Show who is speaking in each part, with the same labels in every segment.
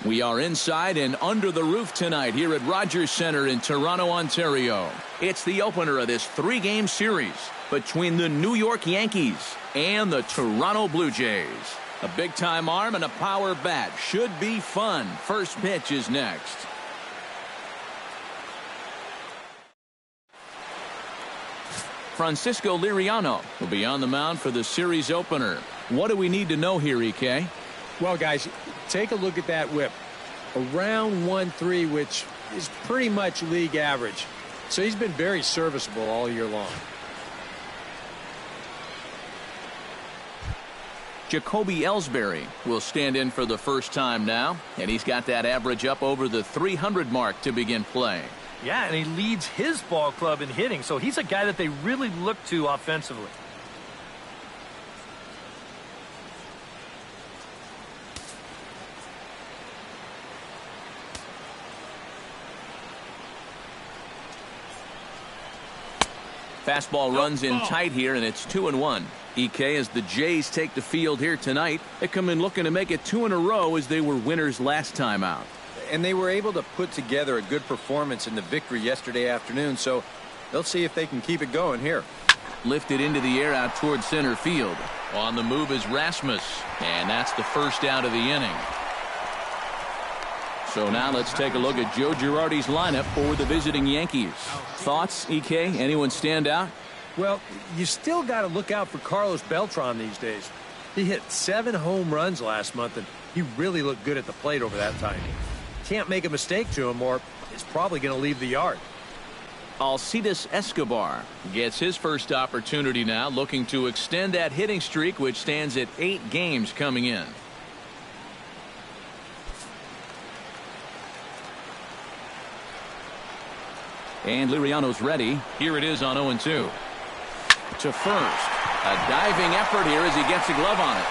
Speaker 1: We are inside and under the roof tonight here at Rogers Centre in Toronto, Ontario. It's the opener of this 3-game series between the New York Yankees and the Toronto Blue Jays. A big-time arm and a power bat should be fun. First pitch is next. Francisco Liriano will be on the mound for the series opener. What do we need to know here, EK?
Speaker 2: Well, guys, take a look at that whip. Around 1.3, which is pretty much league average. So he's been very serviceable all year long.
Speaker 1: Jacoby Ellsbury will stand in for the first time now, and he's got that average up over the 300 mark to begin play.
Speaker 3: Yeah, and he leads his ball club in hitting, so he's a guy that they really look to offensively.
Speaker 1: Fastball runs in tight here, and it's 2-1. EK, as the Jays take the field here tonight, they come in looking to make it 2 in a row as they were winners last time out.
Speaker 2: And they were able to put together a good performance in the victory yesterday afternoon, so they'll see if they can keep it going here.
Speaker 1: Lifted into the air out toward center field. On the move is Rasmus, and that's the first out of the inning. So now let's take a look at Joe Girardi's lineup for the visiting Yankees. Thoughts, EK? Anyone stand out?
Speaker 2: Well, you still got to look out for Carlos Beltran these days. He hit 7 home runs last month, and he really looked good at the plate over that time. Can't make a mistake to him, or he's probably going to leave the yard.
Speaker 1: Alcides Escobar gets his first opportunity now, looking to extend that hitting streak, which stands at 8 games coming in. And Liriano's ready. Here it is on 0-2. To first. A diving effort here as he gets a glove on it.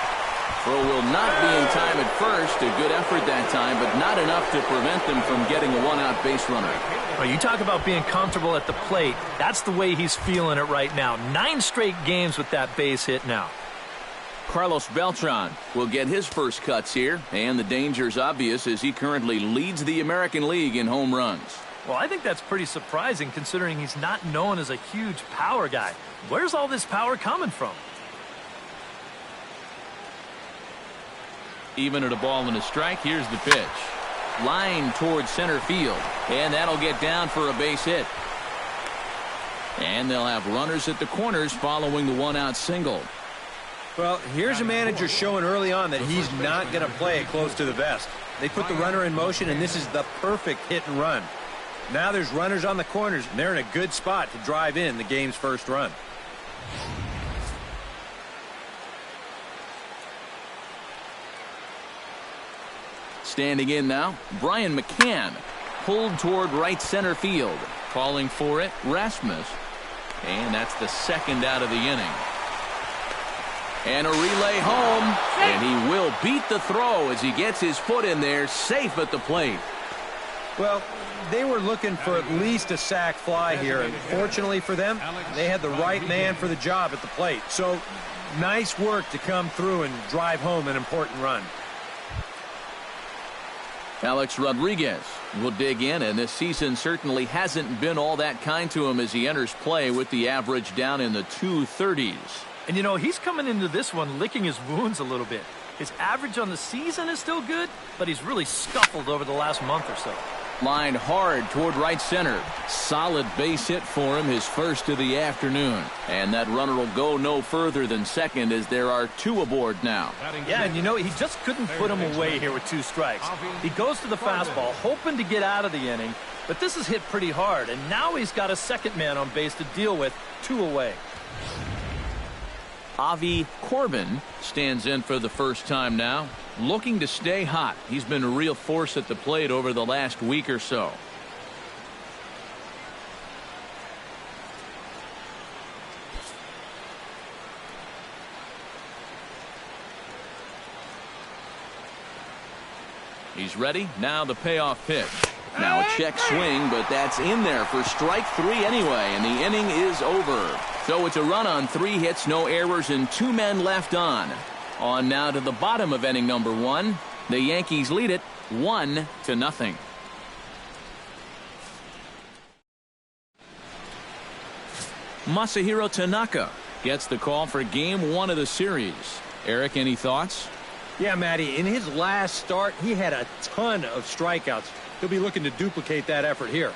Speaker 1: Throw will not be in time at first. A good effort that time, but not enough to prevent them from getting a 1-out base runner.
Speaker 3: Well, you talk about being comfortable at the plate. That's the way he's feeling it right now. 9 straight games with that base hit now.
Speaker 1: Carlos Beltran will get his first cuts here, and the danger's obvious as he currently leads the American League in home runs.
Speaker 3: Well, I think that's pretty surprising considering he's not known as a huge power guy. Where's all this power coming from?
Speaker 1: Even at a ball and a strike, here's the pitch. Line towards center field, and that'll get down for a base hit. And they'll have runners at the corners following the 1-out single.
Speaker 2: Well, here's a manager showing early on that he's not going to play it close to the vest. They put the runner in motion, and this is the perfect hit and run. Now there's runners on the corners, and they're in a good spot to drive in the game's first run.
Speaker 1: Standing in now, Brian McCann, pulled toward right center field. Calling for it, Rasmus. And that's the second out of the inning. And a relay home, and he will beat the throw as he gets his foot in there, safe at the plate.
Speaker 2: Well, they were looking for at least a sac fly here, and fortunately for them, they had the right man for the job at the plate. So, nice work to come through and drive home an important run.
Speaker 1: Alex Rodriguez will dig in, and this season certainly hasn't been all that kind to him as he enters play with the average down in the 230s.
Speaker 3: And you know, he's coming into this one licking his wounds a little bit. His average on the season is still good, but he's really scuffled over the last month or so.
Speaker 1: Lined hard toward right center. Solid base hit for him, his first of the afternoon. And that runner will go no further than second as there are 2 aboard now.
Speaker 3: Yeah, and you know, he just couldn't put him away here with 2 strikes. He goes to the fastball, hoping to get out of the inning, but this is hit pretty hard, and now he's got a second man on base to deal with, 2 away.
Speaker 1: Avi Corbin stands in for the first time now, looking to stay hot. He's been a real force at the plate over the last week or so. He's ready. Now the payoff pitch. Now a check swing, but that's in there for strike 3 anyway, and the inning is over. So it's a run on 3 hits, no errors, and 2 men left on. On now to the bottom of inning number 1. The Yankees lead it 1-0. Masahiro Tanaka gets the call for game 1 of the series. Eric, any thoughts?
Speaker 2: Yeah, Matty, in his last start, he had a ton of strikeouts. He'll be looking to duplicate that effort here.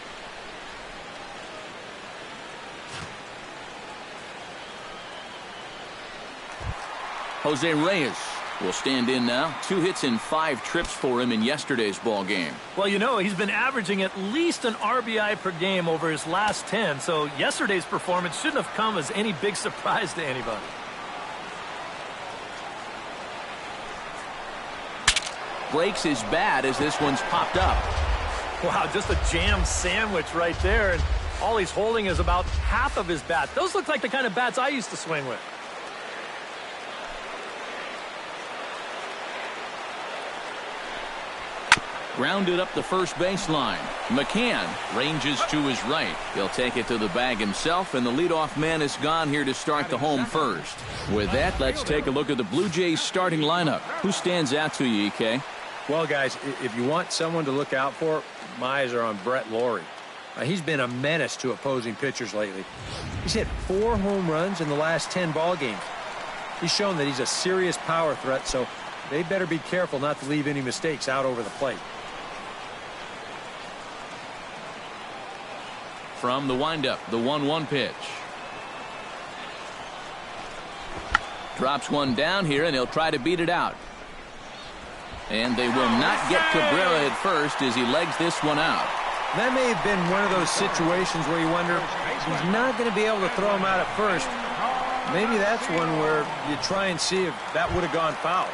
Speaker 1: Jose Reyes will stand in now. 2 hits and 5 trips for him in yesterday's ball game.
Speaker 3: Well, you know, he's been averaging at least an RBI per game over his last 10, so yesterday's performance shouldn't have come as any big surprise to anybody.
Speaker 1: Breaks his bat as this one's popped up.
Speaker 3: Wow, just a jam sandwich right there, and all he's holding is about half of his bat. Those look like the kind of bats I used to swing with.
Speaker 1: Grounded up the first baseline. McCann ranges to his right. He'll take it to the bag himself, and the leadoff man is gone here to start the home first. With that, let's take a look at the Blue Jays starting lineup. Who stands out to you, EK?
Speaker 2: Well, guys, if you want someone to look out for, my eyes are on Brett Lawrie. He's been a menace to opposing pitchers lately. He's hit 4 home runs in the last 10 ball games. He's shown that he's a serious power threat, so they better be careful not to leave any mistakes out over the plate.
Speaker 1: From the windup, the 1-1 pitch. Drops one down here, and he'll try to beat it out. And they will not get Cabrera at first as he legs this one out.
Speaker 2: That may have been one of those situations where you wonder, he's not going to be able to throw him out at first. Maybe that's one where you try and see if that would have gone foul.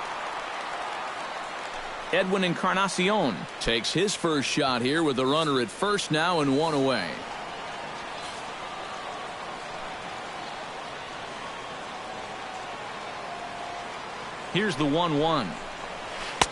Speaker 1: Edwin Encarnacion takes his first shot here with the runner at first now and 1 away. Here's the 1-1.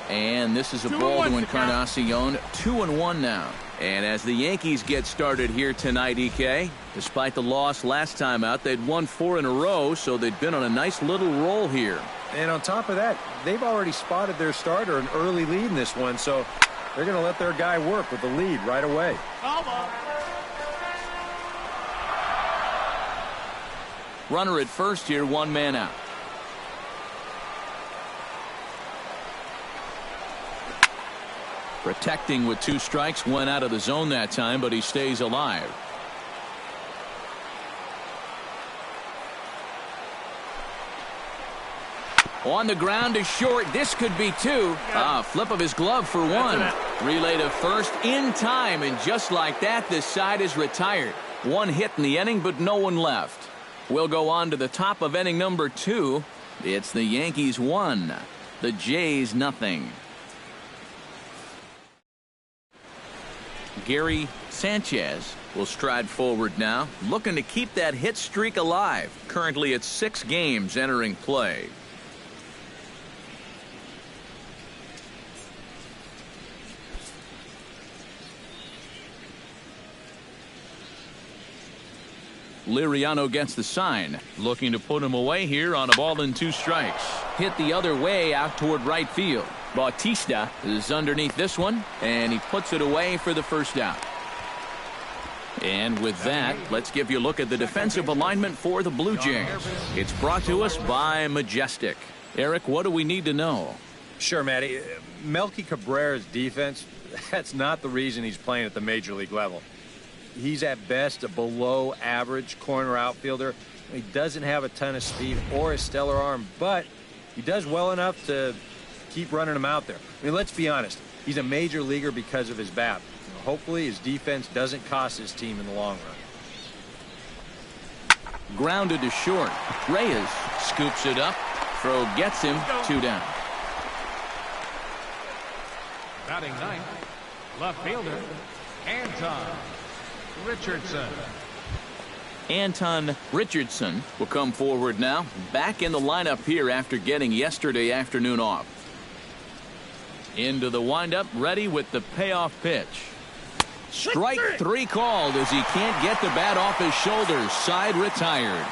Speaker 1: And this is a ball to Encarnacion. 2-1 now. And as the Yankees get started here tonight, EK, despite the loss last time out, they'd won 4 in a row, so they'd been on a nice little roll here.
Speaker 2: And on top of that, they've already spotted their starter an early lead in this one, so they're going to let their guy work with the lead right away.
Speaker 1: Runner at first here, 1 man out. Protecting with 2 strikes, went out of the zone that time, but he stays alive. On the ground to short. This could be 2. Flip of his glove for 1. Relay to first in time, and just like that, this side is retired. 1 hit in the inning, but no one left. We'll go on to the top of inning number 2. It's the Yankees 1, the Jays nothing. Gary Sanchez will stride forward now, looking to keep that hit streak alive. Currently at 6 games entering play. Liriano gets the sign, looking to put him away here on a ball and 2 strikes. Hit the other way out toward right field. Bautista is underneath this one, and he puts it away for the first out. And with that, let's give you a look at the defensive alignment for the Blue Jays. It's brought to us by Majestic. Eric, what do we need to know?
Speaker 2: Sure, Matty. Melky Cabrera's defense, that's not the reason he's playing at the major league level. He's at best a below average corner outfielder. He doesn't have a ton of speed or a stellar arm, but he does well enough to keep running him out there. I mean, let's be honest. He's a major leaguer because of his bat. Hopefully his defense doesn't cost his team in the long run.
Speaker 1: Grounded to short. Reyes scoops it up. Throw gets him. 2 down.
Speaker 4: Batting 9th, left fielder, Anton Richardson.
Speaker 1: Anton Richardson will come forward now. Back in the lineup here after getting yesterday afternoon off. Into the windup, ready with the payoff pitch. Strike 3 called as he can't get the bat off his shoulders. Side retired.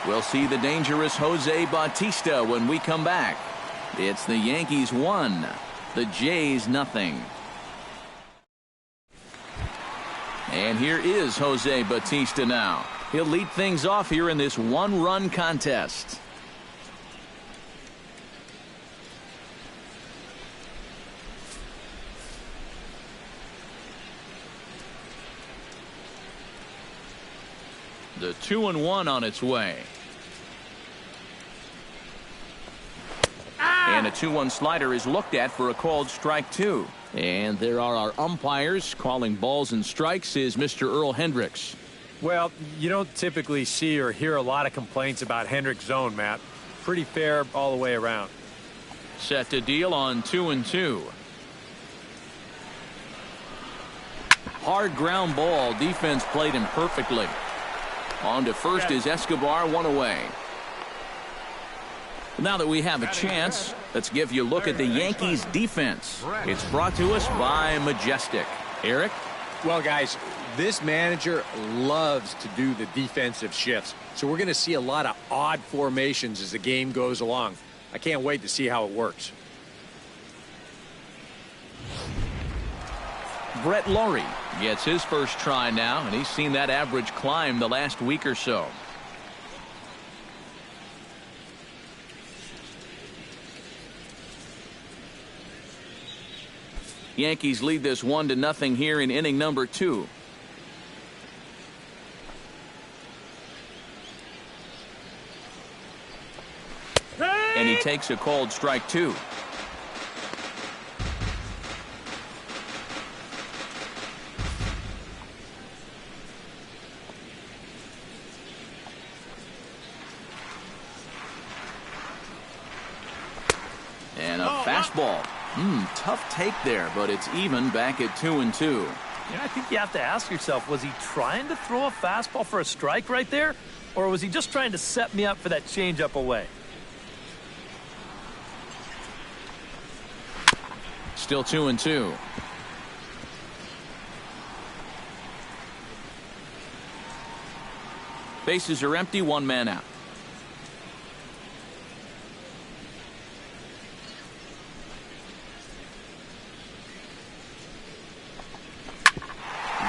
Speaker 1: We'll see the dangerous Jose Bautista when we come back. It's the Yankees 1, The Jays nothing. And here is Jose Bautista now. He'll lead things off here in this one-run contest. The 2-1 on its way. And a 2-1 slider is looked at for a called strike 2. And there are our umpires calling balls and strikes is Mr. Earl Hendricks.
Speaker 2: Well, you don't typically see or hear a lot of complaints about Hendricks' zone, Matt. Pretty fair all the way around.
Speaker 1: Set to deal on 2-2. Hard ground ball. Defense played him perfectly. On to first is Escobar, 1 away. Now that we have a chance, let's give you a look at the Yankees defense. It's brought to us by Majestic. Eric?
Speaker 2: Well, guys, this manager loves to do the defensive shifts. So we're going to see a lot of odd formations as the game goes along. I can't wait to see how it works.
Speaker 1: Brett Laurie gets his first try now, and he's seen that average climb the last week or so. Yankees lead this 1-0 here in inning number 2. And he takes a called strike 2. And a fastball. Tough take there, but it's even back at 2-2.
Speaker 3: I think you have to ask yourself, was he trying to throw a fastball for a strike right there? Or was he just trying to set me up for that changeup away?
Speaker 1: Still 2-2. Bases are empty, 1 man out.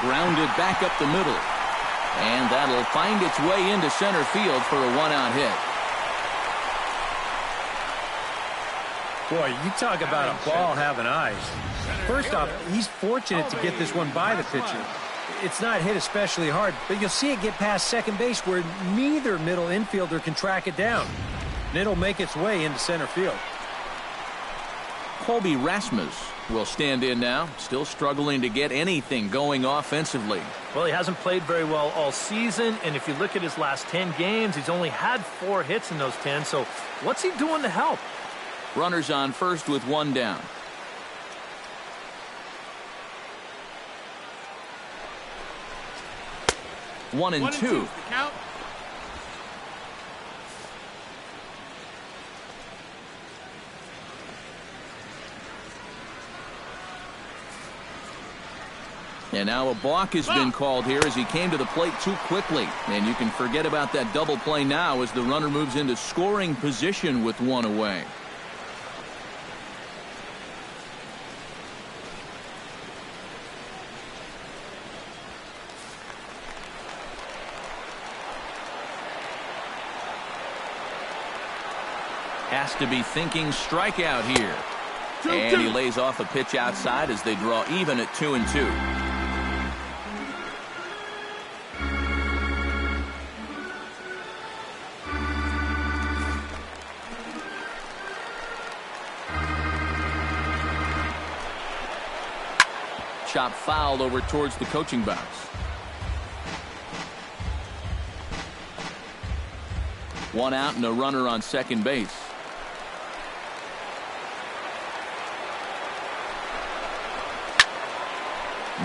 Speaker 1: Grounded back up the middle. And that'll find its way into center field for a 1-out hit.
Speaker 2: Boy, you talk about a ball having eyes. First off, he's fortunate to get this one by the pitcher. It's not hit especially hard, but you'll see it get past second base where neither middle infielder can track it down. And it'll make its way into center field.
Speaker 1: Colby Rasmus will stand in now, still struggling to get anything going offensively.
Speaker 3: Well, he hasn't played very well all season, and if you look at his last 10 games, he's only had 4 hits in those 10, so what's he doing to help?
Speaker 1: Runners on first with 1 down. One and two. And now a balk has been called here as he came to the plate too quickly. And you can forget about that double play now as the runner moves into scoring position with 1 away. Has to be thinking strikeout here. And he lays off a pitch outside as they draw even at 2-2. Chop fouled over towards the coaching box. One out and a runner on second base.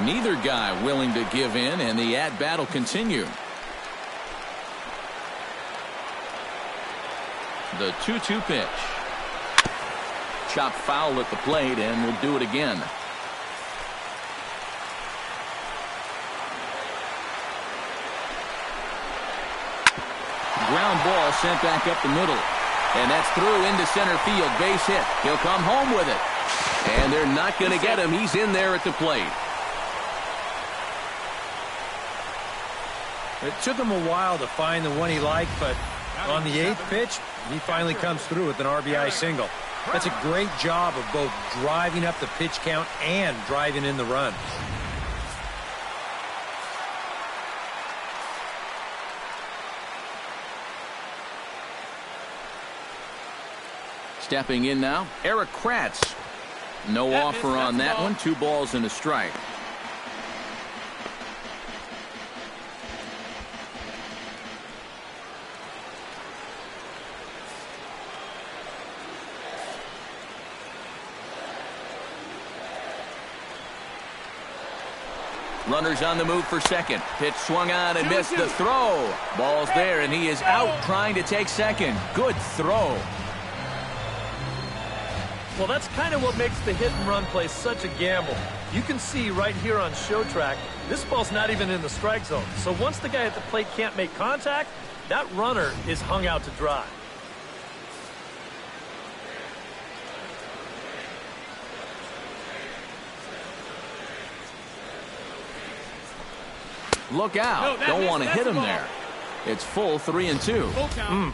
Speaker 1: Neither guy willing to give in, and the at-bat will continue. The 2-2 pitch. Chop foul at the plate, and we'll do it again. Ground ball sent back up the middle. And that's through into center field. Base hit. He'll come home with it. And they're not going to get him. He's in there at the plate.
Speaker 2: It took him a while to find the one he liked, but on the 8th pitch, he finally comes through with an RBI single. That's a great job of both driving up the pitch count and driving in the run.
Speaker 1: Stepping in now, Eric Kratz. No offer on that one. 2 balls and a strike. Runners on the move for second. Pitch swung on and missed the throw. Ball's there, and he is out trying to take second. Good throw.
Speaker 3: Well, that's kind of what makes the hit-and-run play such a gamble. You can see right here on show track, this ball's not even in the strike zone. So once the guy at the plate can't make contact, that runner is hung out to dry.
Speaker 1: Look out. Don't want to hit him there. It's full 3-2.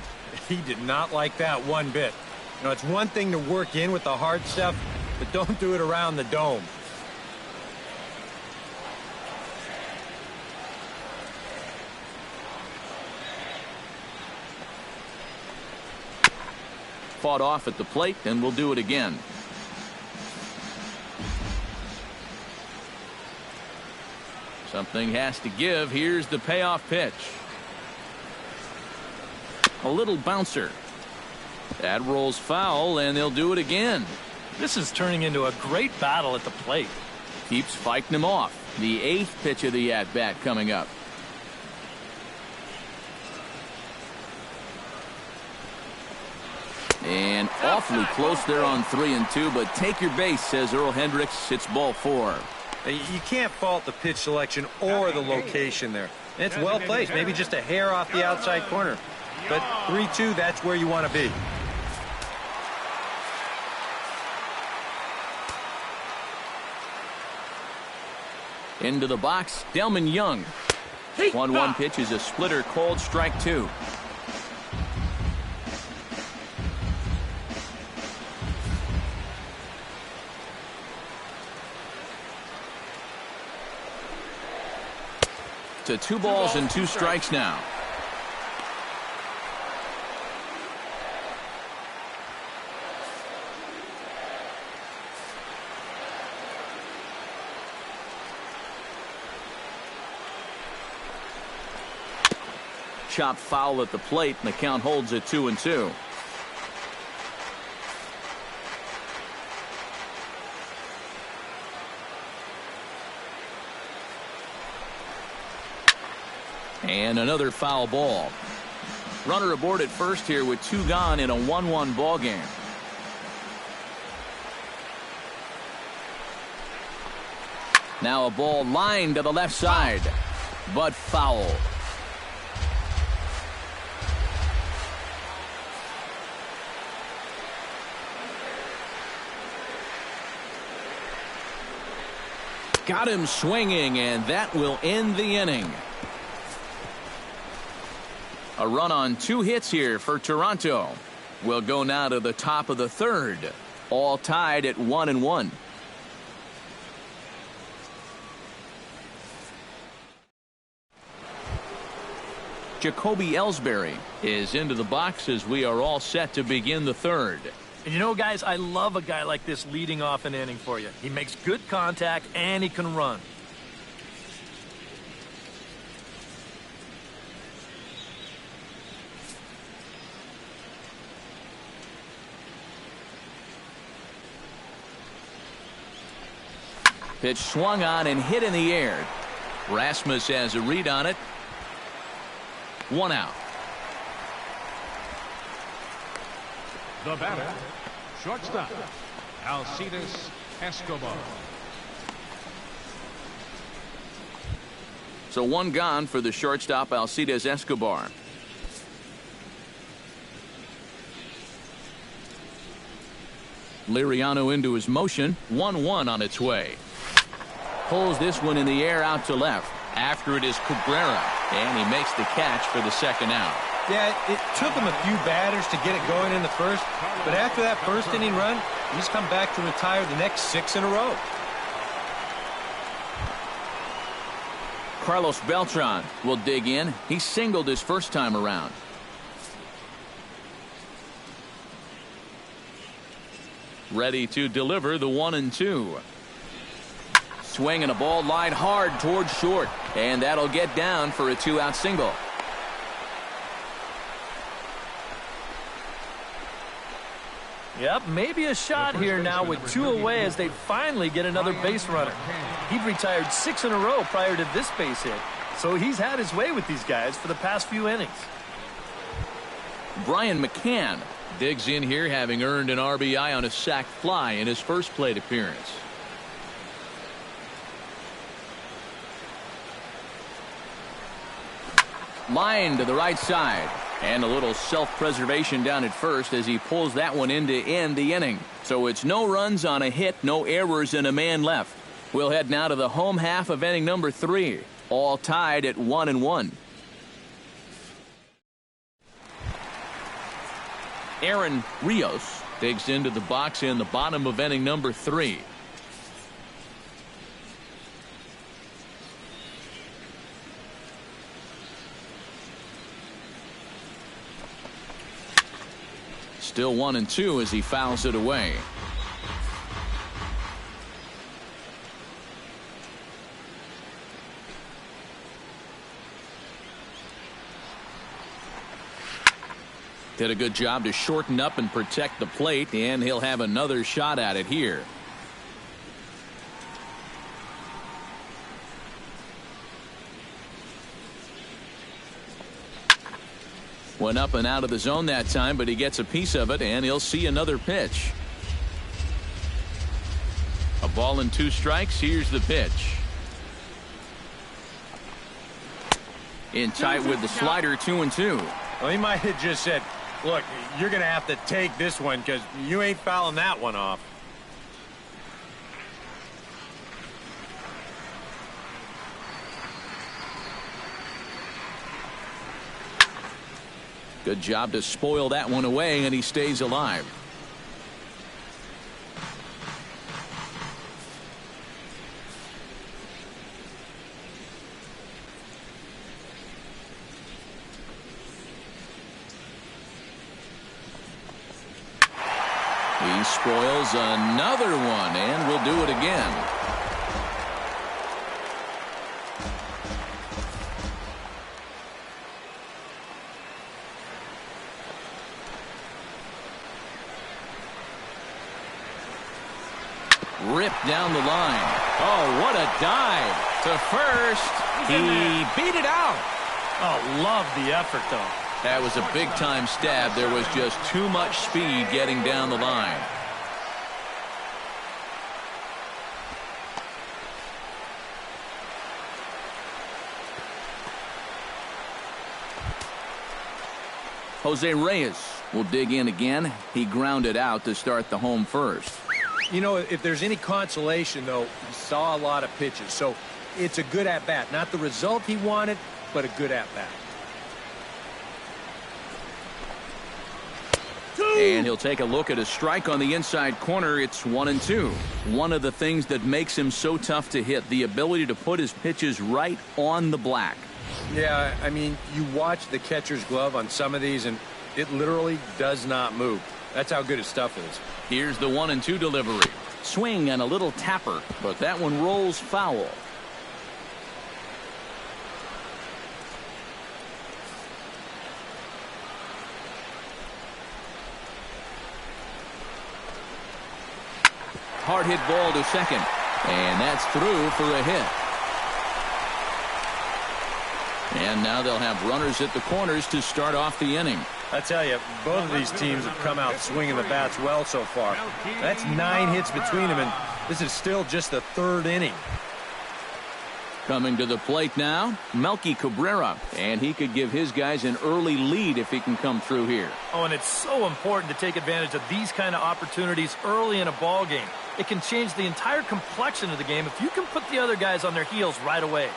Speaker 2: He did not like that one bit. You know, it's one thing to work in with the hard stuff, but don't do it around the dome.
Speaker 1: Fought off at the plate, and we'll do it again. Something has to give. Here's the payoff pitch. A little bouncer. That rolls foul, and they'll do it again.
Speaker 3: This is turning into a great battle at the plate.
Speaker 1: Keeps fighting him off. The 8th pitch of the at-bat coming up. And awfully close there on 3-2, but take your base, says Earl Hendricks. It's ball 4.
Speaker 2: You can't fault the pitch selection or the location there. It's well placed, maybe just a hair off the outside corner. But 3-2, that's where you want to be.
Speaker 1: Into the box, Delman Young. 1-1 pitch is a splitter, called strike 2. To 2 balls and 2 strikes now. Chopped foul at the plate, and the count holds at 2-2. And another foul ball. Runner aboard at first here with 2 gone in a 1-1 ball game. Now a ball lined to the left side, but foul. Got him swinging, and that will end the inning. A run on 2 hits here for Toronto. We'll go now to the top of the 3rd. All tied at 1-1. Jacoby Ellsbury is into the box as we are all set to begin the 3rd.
Speaker 3: And you know, guys, I love a guy like this leading off an inning for you. He makes good contact, and he can run.
Speaker 1: Pitch swung on and hit in the air. Rasmus has a read on it. 1 out.
Speaker 4: The batter, shortstop, Alcides Escobar.
Speaker 1: So 1 gone for the shortstop, Alcides Escobar. Liriano into his motion. 1-1 on its way. Pulls this one in the air out to left. After it is Cabrera, and he makes the catch for the second out.
Speaker 2: Yeah, it took him a few batters to get it going in the first, but after that first inning run, he's come back to retire the next 6 in a row.
Speaker 1: Carlos Beltran will dig in. He singled his first time around. Ready to deliver the 1-2. Swinging a ball line hard towards short, and that'll get down for a 2-out single.
Speaker 3: Yep, maybe a shot here now with 2 away as they finally get another base runner. He'd retired 6 in a row prior to this base hit, so he's had his way with these guys for the past few innings.
Speaker 1: Brian McCann digs in here, having earned an RBI on a sac fly in his first plate appearance. Line to the right side, and a little self-preservation down at first as he pulls that one in to end the inning. So it's no runs on a hit, no errors, and a man left. We'll head now to the home half of inning number 3, all tied at 1-1. Aaron Rios digs into the box in the bottom of inning number 3. Still 1-2 as he fouls it away. Did a good job to shorten up and protect the plate, and he'll have another shot at it here. Went up and out of the zone that time, but he gets a piece of it, and he'll see another pitch. A ball and 2 strikes. Here's the pitch. In tight with the slider, 2-2.
Speaker 2: Well, he might have just said, look, you're going to have to take this one because you ain't fouling that one off.
Speaker 1: Good job to spoil that one away, and he stays alive. He spoils another one, and will do it again. Ripped down the line. Oh, what a dive to first. He beat it out.
Speaker 3: Oh, love the effort, though.
Speaker 1: That was a big-time stab. There was just too much speed getting down the line. Jose Reyes will dig in again. He grounded out to start the home first.
Speaker 2: You know, if there's any consolation, though, he saw a lot of pitches. So it's a good at-bat. Not the result he wanted, but a good at-bat.
Speaker 1: And he'll take a look at a strike on the inside corner. It's 1-2. One of the things that makes him so tough to hit, the ability to put his pitches right on the black.
Speaker 2: Yeah, I mean, you watch the catcher's glove on some of these, and it literally does not move. That's how good his stuff is.
Speaker 1: Here's the 1-2 delivery. Swing and a little tapper, but that one rolls foul. Hard hit ball to second, and that's through for a hit. And now they'll have runners at the corners to start off the inning.
Speaker 2: I tell you, both of these teams have come out swinging the bats well so far. That's 9 hits between them, and this is still just the 3rd inning.
Speaker 1: Coming to the plate now, Melky Cabrera, and he could give his guys an early lead if he can come through here.
Speaker 3: Oh, and it's so important to take advantage of these kind of opportunities early in a ball game. It can change the entire complexion of the game if you can put the other guys on their heels right away.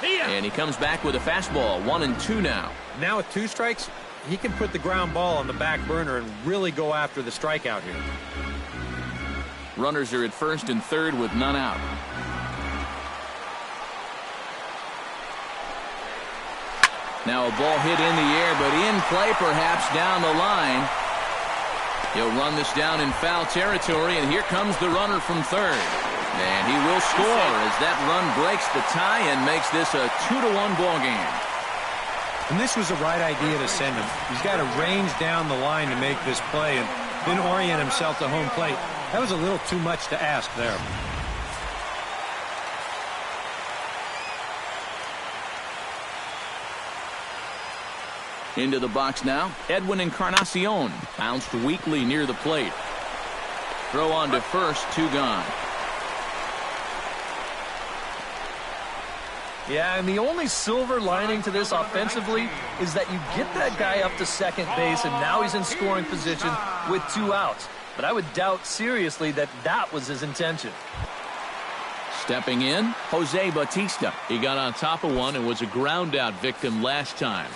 Speaker 1: And he comes back with a fastball, 1-2 now.
Speaker 2: Now with 2 strikes, he can put the ground ball on the back burner and really go after the strikeout here.
Speaker 1: Runners are at first and third with none out. Now a ball hit in the air, but in play perhaps down the line. He'll run this down in foul territory, and here comes the runner from third. And he will score as that run breaks the tie and makes this a 2-1 ball game.
Speaker 2: And this was the right idea to send him. He's got to range down the line to make this play and then orient himself to home plate. That was a little too much to ask there.
Speaker 1: Into the box now, Edwin Encarnacion bounced weakly near the plate. Throw on to first, 2 gone.
Speaker 3: Yeah, and the only silver lining to this offensively is that you get that guy up to second base, and now he's in scoring position with 2 outs. But I would doubt seriously that that was his intention.
Speaker 1: Stepping in, Jose Bautista. He got on top of one and was a ground out victim last time.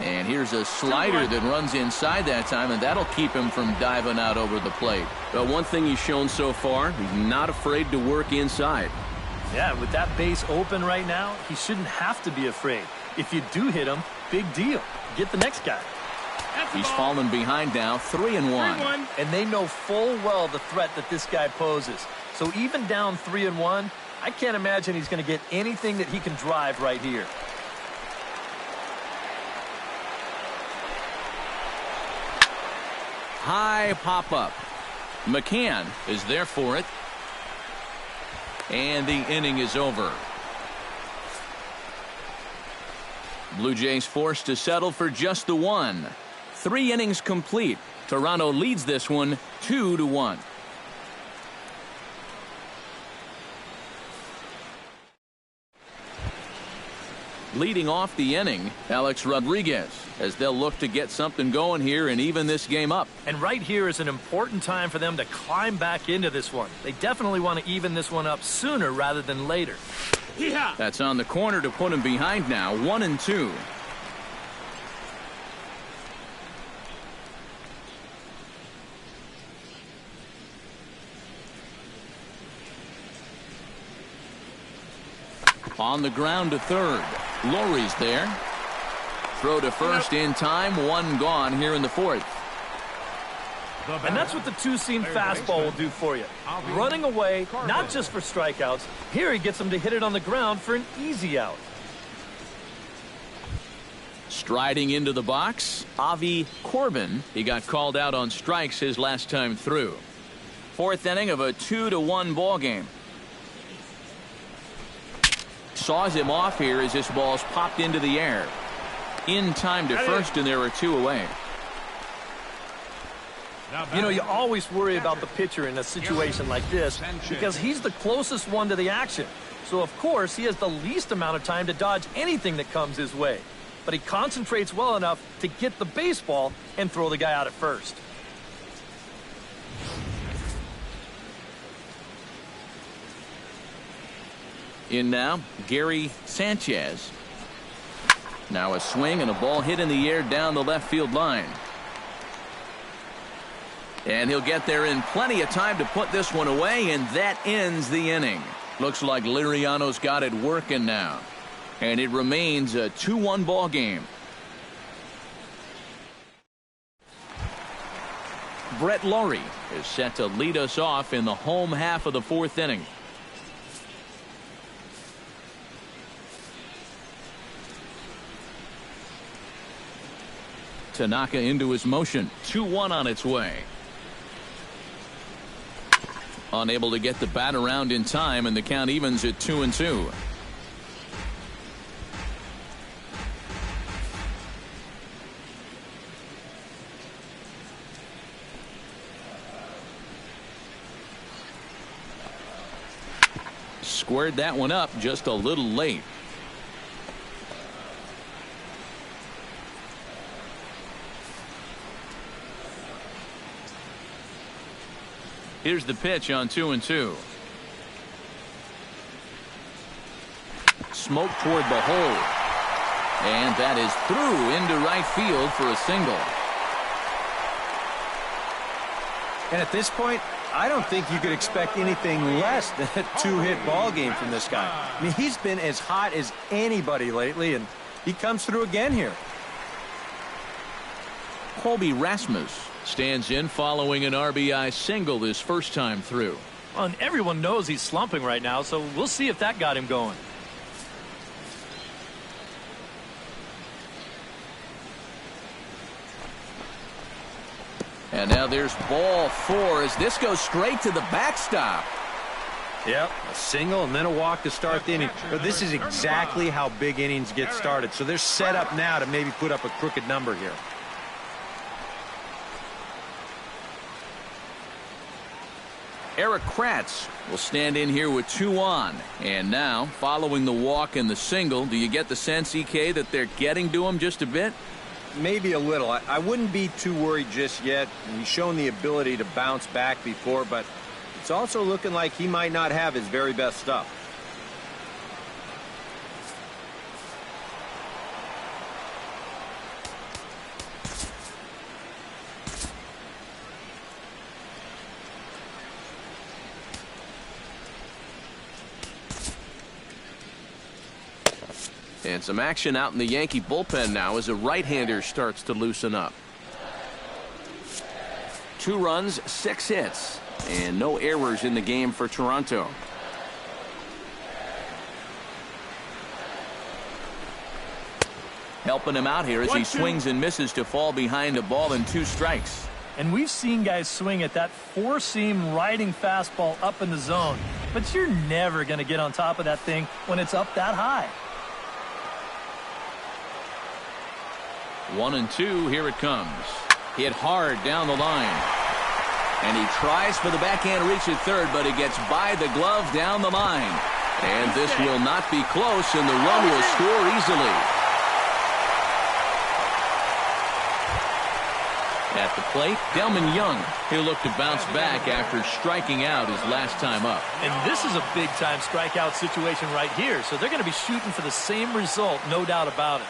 Speaker 1: And here's a slider that runs inside that time, and that'll keep him from diving out over the plate.
Speaker 5: Well, one thing he's shown so far, he's not afraid to work inside.
Speaker 3: Yeah, with that base open right now, he shouldn't have to be afraid. If you do hit him, big deal. Get the next guy.
Speaker 1: He's fallen behind now, 3-1.
Speaker 3: And they know full well the threat that this guy poses. So even down 3-1, I can't imagine he's going to get anything that he can drive right here.
Speaker 1: High pop-up. McCann is there for it. And the inning is over. Blue Jays forced to settle for just the 1. 3 innings complete. Toronto leads this one 2-1. Leading off the inning, Alex Rodriguez, as they'll look to get something going here and even this game up.
Speaker 3: And right here is an important time for them to climb back into this one. They definitely want to even this one up sooner rather than later.
Speaker 1: Yeah. That's on the corner to put him behind now, 1-2. On the ground to third. Lowry's there. Throw to first in time. 1 gone here in the 4th.
Speaker 3: And that's what the 2-seam fastball will do for you. Running away, not just for strikeouts. Here he gets them to hit it on the ground for an easy out.
Speaker 1: Striding into the box, Avi Corbin. He got called out on strikes his last time through. 4th inning of a 2-1 ball game. Saws him off here as this ball's popped into the air. In time to first, and there are 2 away.
Speaker 3: You know, you always worry about the pitcher in a situation like this because he's the closest one to the action. So, of course, he has the least amount of time to dodge anything that comes his way. But he concentrates well enough to get the baseball and throw the guy out at first.
Speaker 1: In now, Gary Sanchez. Now a swing and a ball hit in the air down the left field line. And he'll get there in plenty of time to put this one away, and that ends the inning. Looks like Liriano's got it working now. And it remains a 2-1 ball game. Brett Lawrie is set to lead us off in the home half of the 4th inning. Tanaka into his motion. 2-1 on its way. Unable to get the bat around in time, and the count evens at 2-2. squared that one up just a little late. Here's the pitch on 2-2. Smoke toward the hole. And that is through into right field for a single.
Speaker 2: And at this point, I don't think you could expect anything less than a two-hit ball game from this guy. I mean, he's been as hot as anybody lately, and he comes through again here.
Speaker 1: Colby Rasmus stands in following an RBI single this first time through.
Speaker 3: Well, and everyone knows he's slumping right now, so we'll see if that got him going.
Speaker 1: And now there's ball 4 as this goes straight to the backstop.
Speaker 2: Yep, a single and then a walk to start the inning. But this is exactly how big innings get started. So they're set up now to maybe put up a crooked number here.
Speaker 1: Eric Kratz will stand in here with 2 on. And now, following the walk and the single, do you get the sense, EK, that they're getting to him just a bit?
Speaker 2: Maybe a little. I wouldn't be too worried just yet. He's shown the ability to bounce back before, but it's also looking like he might not have his very best stuff.
Speaker 5: And some action out in the Yankee bullpen now as a right-hander starts to loosen up. 2 runs, 6 hits, and no errors in the game for Toronto.
Speaker 1: Helping him out here as he swings and misses to fall behind a ball and 2 strikes.
Speaker 3: And we've seen guys swing at that 4-seam riding fastball up in the zone, but you're never going to get on top of that thing when it's up that high.
Speaker 1: 1-2, here it comes. Hit hard down the line. And he tries for the backhand reach at third, but it gets by the glove down the line. And this will not be close, and the run will score easily. At the plate, Delman Young. He'll look to bounce back after striking out his last time up.
Speaker 3: And this is a big-time strikeout situation right here, so they're going to be shooting for the same result, no doubt about it.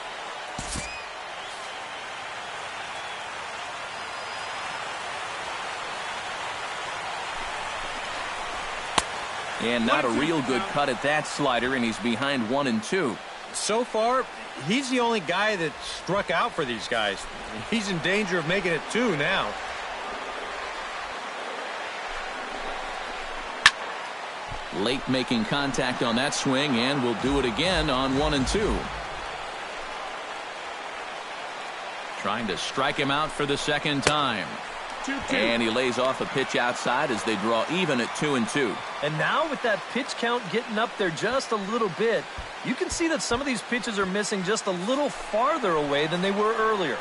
Speaker 1: And not a real good cut at that slider, and he's behind 1-2.
Speaker 2: So far, he's the only guy that struck out for these guys. He's in danger of making it 2 now.
Speaker 1: Late making contact on that swing, and will do it again on 1-2. Trying to strike him out for the second time.
Speaker 4: 2-2.
Speaker 1: And he lays off a pitch outside as they draw even at 2-2.
Speaker 3: And now with that pitch count getting up there just a little bit, you can see that some of these pitches are missing just a little farther away than they were earlier.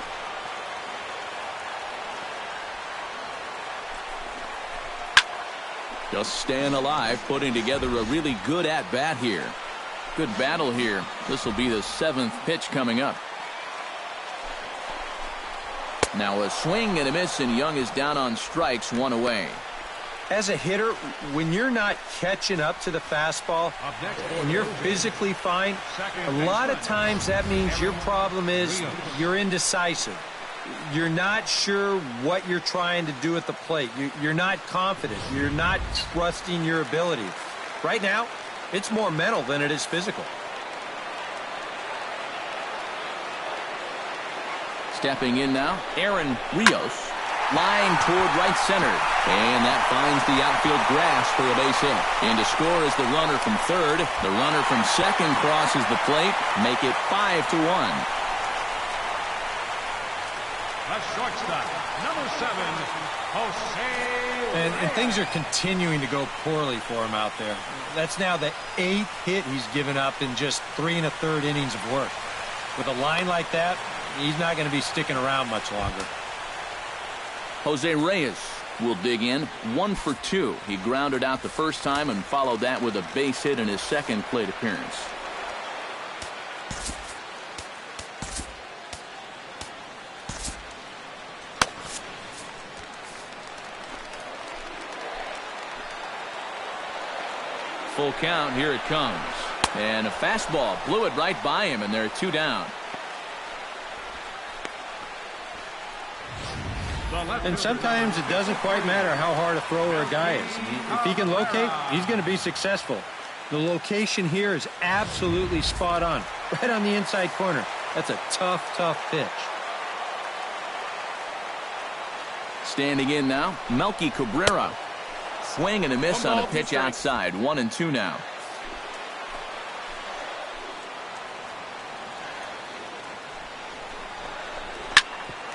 Speaker 1: Just staying alive, putting together a really good at-bat here. Good battle here. This will be the 7th pitch coming up. Now a swing and a miss, and Young is down on strikes, 1 away.
Speaker 2: As a hitter, when you're not catching up to the fastball and you're physically fine, a lot of times that means your problem is you're indecisive. You're not sure what you're trying to do at the plate. You're not confident. You're not trusting your ability. Right now, it's more mental than it is physical.
Speaker 1: Stepping in now, Aaron Rios. Line toward right center. And that finds the outfield grass for a base hit. And to score is the runner from third. The runner from second crosses the plate. Make it 5-1.
Speaker 4: The shortstop, number 7, Jose.
Speaker 2: And things are continuing to go poorly for him out there. That's now the 8th hit he's given up in just 3 1/3 innings of work. With a line like that, he's not going to be sticking around much longer.
Speaker 1: Jose Reyes will dig in 1 for 2. He grounded out the first time and followed that with a base hit in his second plate appearance. Full count, here it comes. And a fastball blew it right by him, and there are 2 down.
Speaker 2: And sometimes it doesn't quite matter how hard a thrower a guy is. If he can locate, he's going to be successful. The location here is absolutely spot on. Right on the inside corner. That's a tough, tough pitch.
Speaker 1: Standing in now, Melky Cabrera. Swing and a miss on a pitch outside. 1-2 now.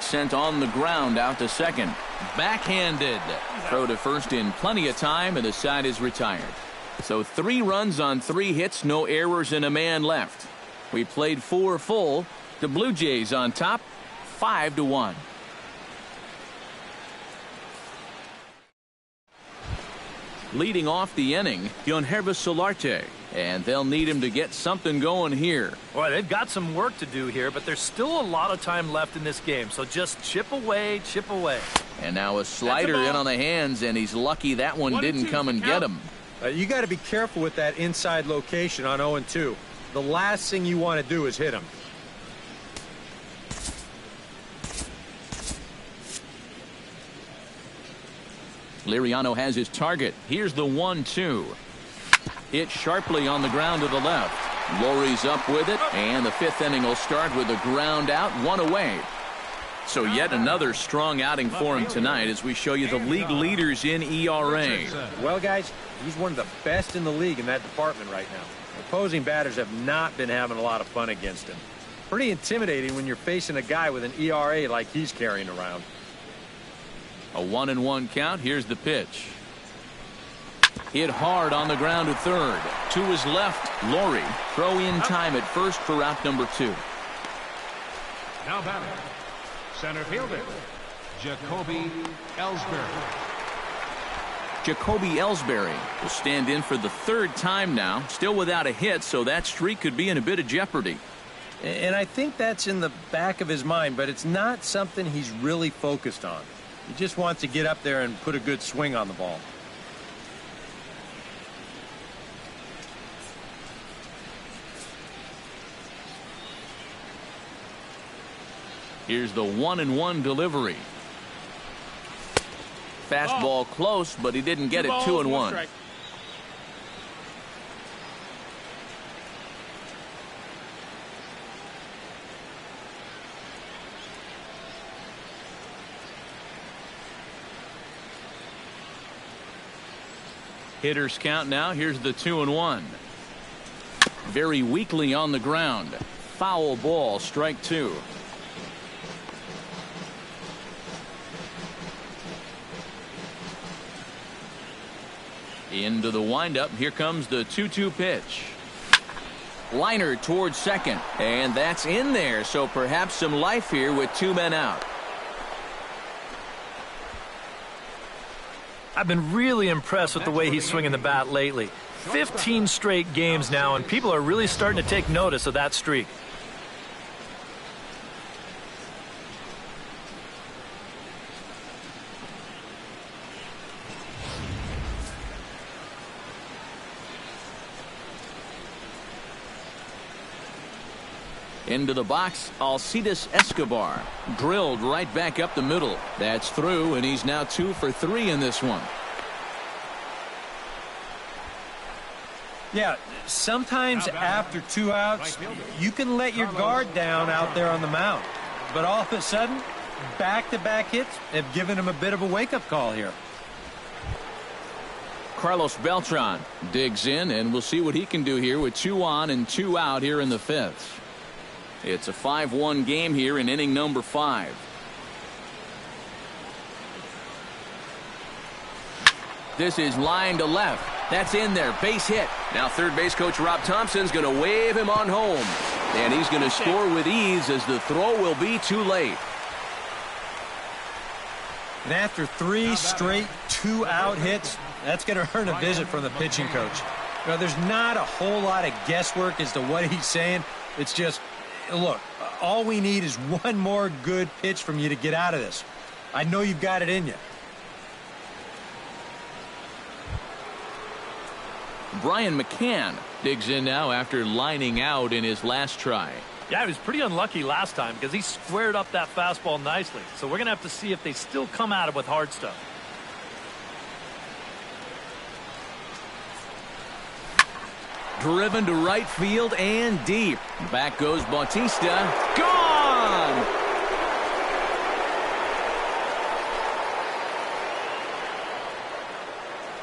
Speaker 1: Sent on the ground out to second. Backhanded. Throw to first in plenty of time, and the side is retired. So 3 runs on 3 hits, no errors, and a man left. We played 4 full. The Blue Jays on top, 5-1. Leading off the inning, Yonhervis Solarte. And they'll need him to get something going here.
Speaker 3: Boy, they've got some work to do here, but there's still a lot of time left in this game. So just chip away, chip away.
Speaker 1: And now a slider in on the hands, and he's lucky that one didn't come and get him.
Speaker 2: You got to be careful with that inside location on 0-2. The last thing you want to do is hit him.
Speaker 1: Liriano has his target. Here's the 1-2. Hit sharply on the ground to the left. Lowry's up with it, and the 5th inning will start with a ground out, 1 away. So yet another strong outing for him tonight as we show you the league leaders in ERA.
Speaker 2: Well, guys, he's one of the best in the league in that department right now. Opposing batters have not been having a lot of fun against him. Pretty intimidating when you're facing a guy with an ERA like he's carrying around.
Speaker 1: A 1-1 count. Here's the pitch. Hit hard on the ground to third. To his left, Lowry. Throw in time at first for out number 2.
Speaker 4: Now batting, center fielder, Jacoby Ellsbury.
Speaker 1: Jacoby Ellsbury will stand in for the 3rd time now. Still without a hit, so that streak could be in a bit of jeopardy.
Speaker 2: And I think that's in the back of his mind, but it's not something he's really focused on. He just wants to get up there and put a good swing on the ball.
Speaker 1: Here's the 1-1 delivery. Fastball close, but he didn't get it. 2-1. Hitters count now. Here's the 2-1. Very weakly on the ground. Foul ball, strike 2. Into the windup. Here comes the 2-2 pitch. Liner towards second, and that's in there, so perhaps some life here with 2 men out.
Speaker 3: I've been really impressed with the way he's swinging the bat lately. 15 straight games now, and people are really starting to take notice of that streak.
Speaker 1: Into the box, Alcides Escobar. Drilled right back up the middle. That's through, and he's now 2 for 3 in this one.
Speaker 2: Yeah, sometimes after 2 outs, you can let your guard down out there on the mound. But all of a sudden, back-to-back hits have given him a bit of a wake-up call here.
Speaker 1: Carlos Beltran digs in, and we'll see what he can do here with 2 on and 2 out here in the 5th. It's a 5-1 game here in inning number 5. This is line to left. That's in there. Base hit. Now third base coach Rob Thompson's going to wave him on home. And he's going to score with ease as the throw will be too late.
Speaker 2: And after 3 straight 2-out hits, that's going to earn a visit from the pitching coach. You know, there's not a whole lot of guesswork as to what he's saying. It's just, look, all we need is one more good pitch from you to get out of this. I know you've got it in you.
Speaker 1: Brian McCann digs in now after lining out in his last try.
Speaker 3: Yeah, he was pretty unlucky last time because he squared up that fastball nicely. So we're going to have to see if they still come at him with hard stuff.
Speaker 1: Driven to right field and deep. Back goes Bautista. Gone!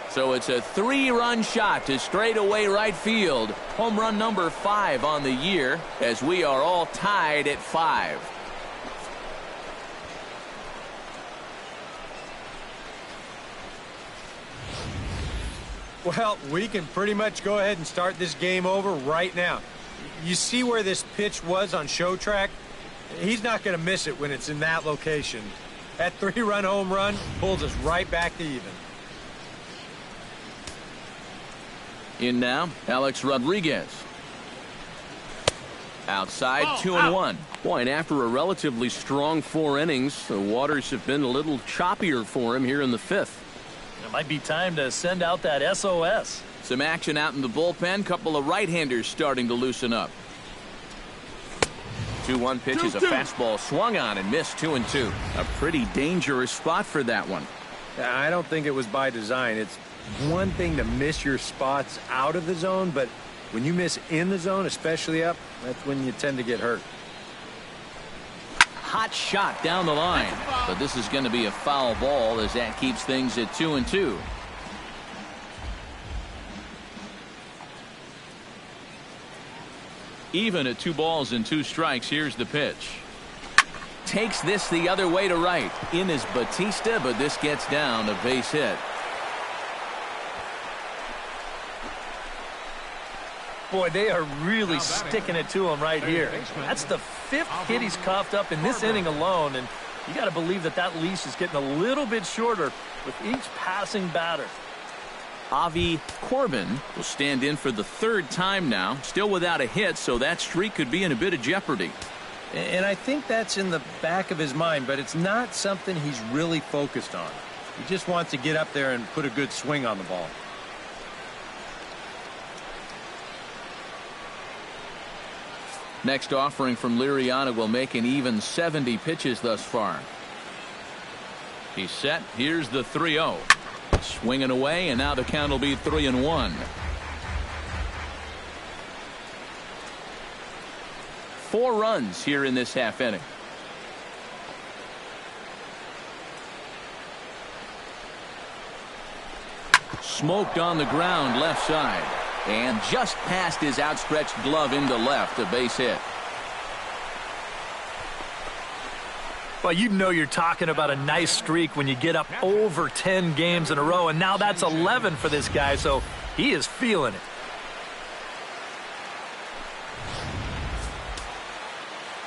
Speaker 1: So it's a 3-run shot to straightaway right field. Home run number 5 on the year, as we are all tied at 5.
Speaker 2: Well, we can pretty much go ahead and start this game over right now. You see where this pitch was on show track? He's not going to miss it when it's in that location. That 3-run home run pulls us right back to even.
Speaker 1: In now, Alex Rodriguez. Outside, 2-1. Boy, and after a relatively strong 4 innings, the waters have been a little choppier for him here in the 5th.
Speaker 3: It might be time to send out that SOS.
Speaker 1: Some action out in the bullpen. Couple of right-handers starting to loosen up. 2-1 pitch is a fastball swung on and missed. 2-2. A pretty dangerous spot for that one.
Speaker 2: I don't think it was by design. It's one thing to miss your spots out of the zone, but when you miss in the zone, especially up, that's when you tend to get hurt.
Speaker 1: Hot shot down the line, but this is going to be a foul ball as that keeps things at 2-2. Even at 2 balls and 2 strikes. Here's the pitch. Takes this the other way to right. In is Bautista, but this gets down a base hit.
Speaker 3: Boy, they are really sticking it to him right here. That's the 5th hit he's coughed up in this inning alone, and you got to believe that that leash is getting a little bit shorter with each passing batter.
Speaker 1: Avi Corbin will stand in for the 3rd time now, still without a hit, so that streak could be in a bit of jeopardy.
Speaker 2: And I think that's in the back of his mind, but it's not something he's really focused on. He just wants to get up there and put a good swing on the ball.
Speaker 1: Next offering from Liriano will make an even 70 pitches thus far. He's set. Here's the 3-0. Swinging away, and now the count will be 3-1. 4 runs here in this half inning. Smoked on the ground left side. And just past his outstretched glove into left, a base hit.
Speaker 3: Well, you know you're talking about a nice streak when you get up over 10 games in a row, and now that's 11 for this guy, so he is feeling it.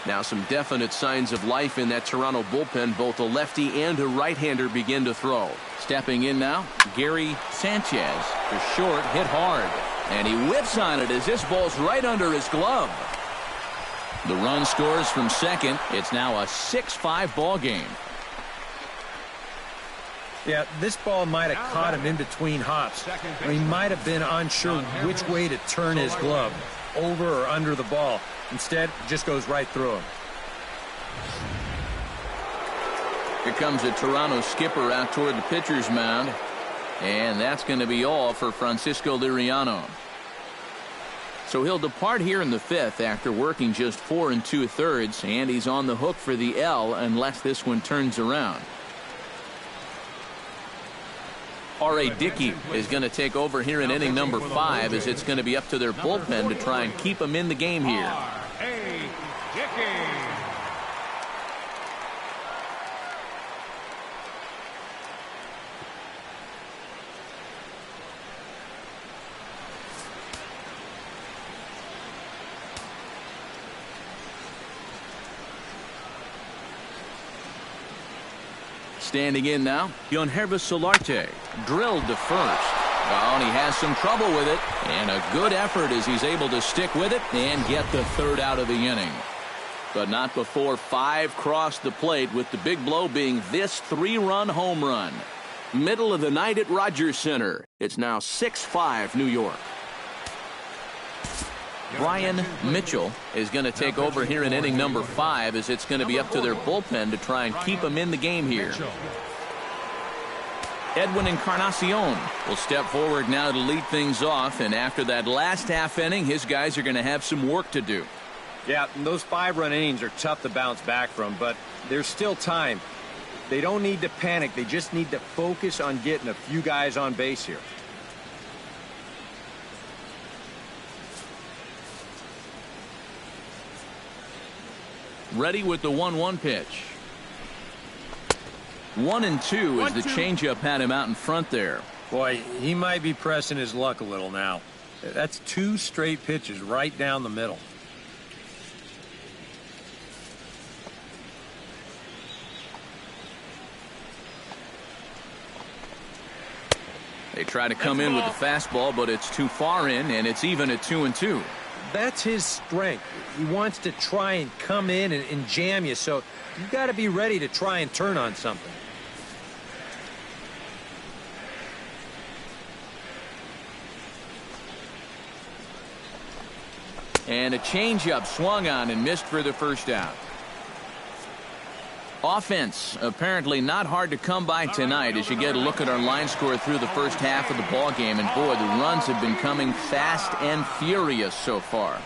Speaker 1: Now some definite signs of life in that Toronto bullpen. Both a lefty and a right-hander begin to throw. Stepping in now, Gary Sanchez for short, hit hard. And he whips on it as this ball's right under his glove. The run scores from second. It's now a 6-5 ball game.
Speaker 2: Yeah, this ball might have caught him in between hops. He might have been unsure which way to turn his glove, over or under the ball. Instead, it just goes right through him.
Speaker 1: Here comes a Toronto skipper out toward the pitcher's mound. And that's going to be all for Francisco Liriano. So he'll depart here in the 5th after working just 4 2/3, and he's on the hook for the L unless this one turns around. R.A. Dickey is going to take over here in inning number 5, as it's going to be up to their bullpen to try and keep him in the game here.
Speaker 4: R.A. Dickey.
Speaker 1: Standing in now, Solarte drilled to first. Oh, and he has some trouble with it, and a good effort as he's able to stick with it and get the third out of the inning. But not before 5 crossed the plate, with the big blow being this 3-run home run. Middle of the night at Rogers Center. It's now 6-5 New York. Brian Mitchell is going to take over here in inning number 5, as it's going to be up to their bullpen to try and keep him in the game here. Edwin Encarnacion will step forward now to lead things off, and after that last half inning, his guys are going to have some work to do.
Speaker 2: Yeah, those 5-run innings are tough to bounce back from, but there's still time. They don't need to panic. They just need to focus on getting a few guys on base here.
Speaker 1: Ready with the 1-1 pitch. 1-2 as the changeup had him out in front there.
Speaker 2: Boy, he might be pressing his luck a little now. That's 2 straight pitches right down the middle.
Speaker 1: They try to come in with the fastball, but it's too far in, and it's even at 2-2.
Speaker 2: That's his strength. He wants to try and come in and jam you, so you've got to be ready to try and turn on something.
Speaker 1: And a changeup swung on and missed for the first out. Offense apparently not hard to come by tonight as you get a look at our line score through the first half of the ball game, and boy, the runs have been coming fast and furious so far.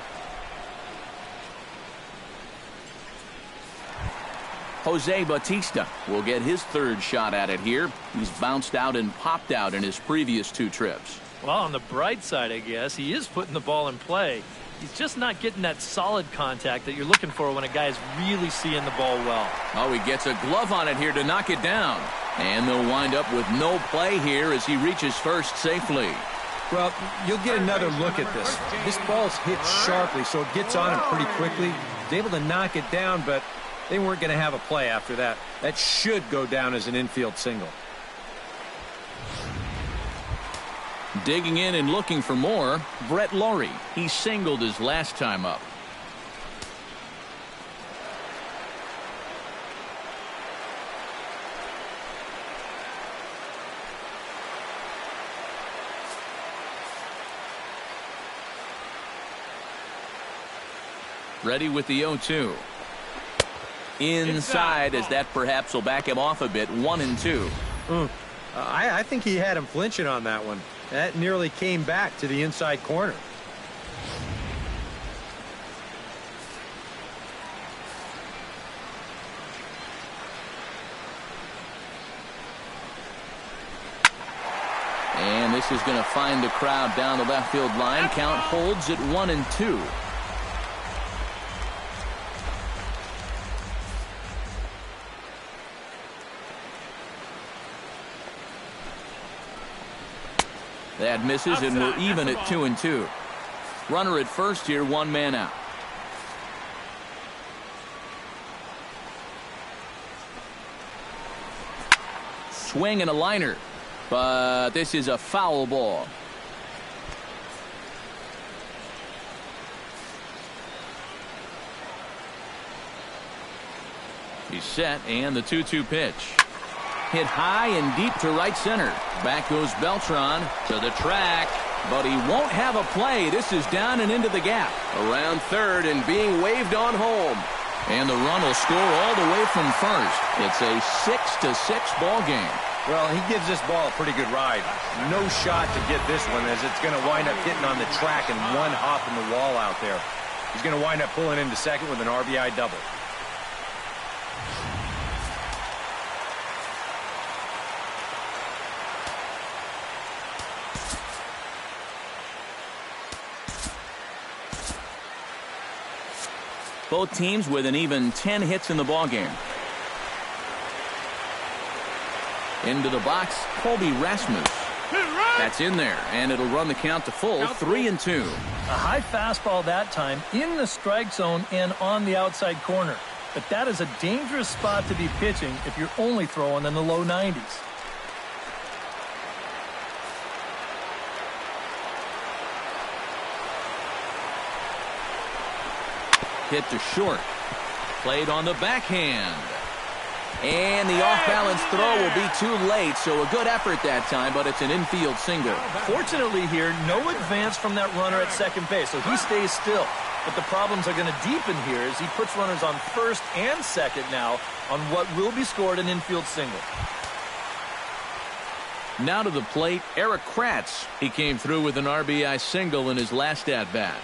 Speaker 1: Jose Bautista will get his 3rd shot at it here. He's bounced out and popped out in his previous 2 trips.
Speaker 3: Well, on the bright side, I guess, he is putting the ball in play. He's just not getting that solid contact that you're looking for when a guy's really seeing the ball well.
Speaker 1: Oh, he gets a glove on it here to knock it down. And they'll wind up with no play here as he reaches first safely.
Speaker 2: Well, you'll get another look at this. This ball's hit sharply, so it gets on him pretty quickly. He's able to knock it down, but they weren't going to have a play after that. That should go down as an infield single.
Speaker 1: Digging in and looking for more, Brett Laurie. He singled his last time up. Ready with the 0-2. Inside, as that perhaps will back him off a bit. 1-2.
Speaker 2: I think he had him flinching on that one. That nearly came back to the inside corner.
Speaker 1: And this is going to find the crowd down the left field line. Count holds at 1-2. That misses, and we're even at 2-2. Runner at first here, 1 man out. Swing and a liner, but this is a foul ball. He's set, and the 2-2 pitch. Hit high and deep to right center. Back goes Beltran to the track, but he won't have a play. This is down and into the gap. Around third and being waved on home. And the run will score all the way from first. It's a 6-6 ball game.
Speaker 2: Well, he gives this ball a pretty good ride. No shot to get this one, as it's going to wind up hitting on the track and one hop in the wall out there. He's going to wind up pulling into second with an RBI double.
Speaker 1: Both teams with an even 10 hits in the ballgame. Into the box, Colby Rasmus. That's in there, and it'll run the count to full, 3-2.
Speaker 3: A high fastball that time in the strike zone and on the outside corner. but that is a dangerous spot to be pitching if you're only throwing in the low 90s.
Speaker 1: Hit to short. Played on the backhand. And the off-balance throw will be too late, so a good effort that time, but it's an infield single.
Speaker 3: Fortunately here, no advance from that runner at second base, so he stays still. But the problems are going to deepen here as he puts runners on first and second now on what will be scored an infield single.
Speaker 1: Now to the plate, Eric Kratz. He came through with an RBI single in his last at-bat.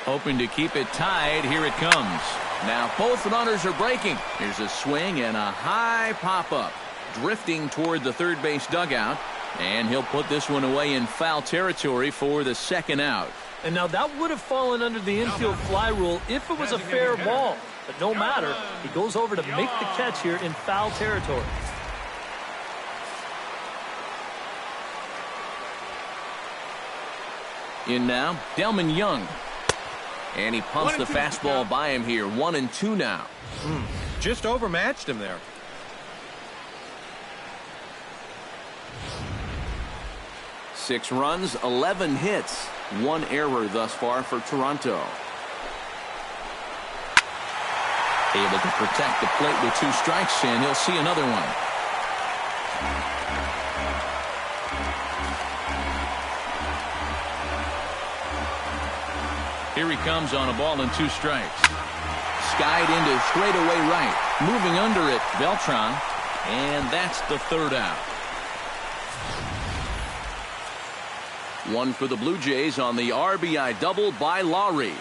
Speaker 1: Hoping to keep it tied. Here it comes. Now both runners are breaking. Here's a swing and a high pop-up. Drifting toward the third base dugout. And he'll put this one away in foul territory for the second out.
Speaker 3: And now that would have fallen under the infield fly rule if it was a fair ball. But no matter, he goes over to make the catch here in foul territory.
Speaker 1: In now, Delman Young. And he pumps the fastball by him here. 1-2 now.
Speaker 2: Just overmatched him there.
Speaker 5: Six runs, 11 hits, 1 error thus far for Toronto.
Speaker 1: Able to protect the plate with 2 strikes, and he'll see another one. Here he comes on a ball and 2 strikes. Skied into straightaway right. Moving under it, Beltran. And that's the third out. One for the Blue Jays on the RBI double by Lowry.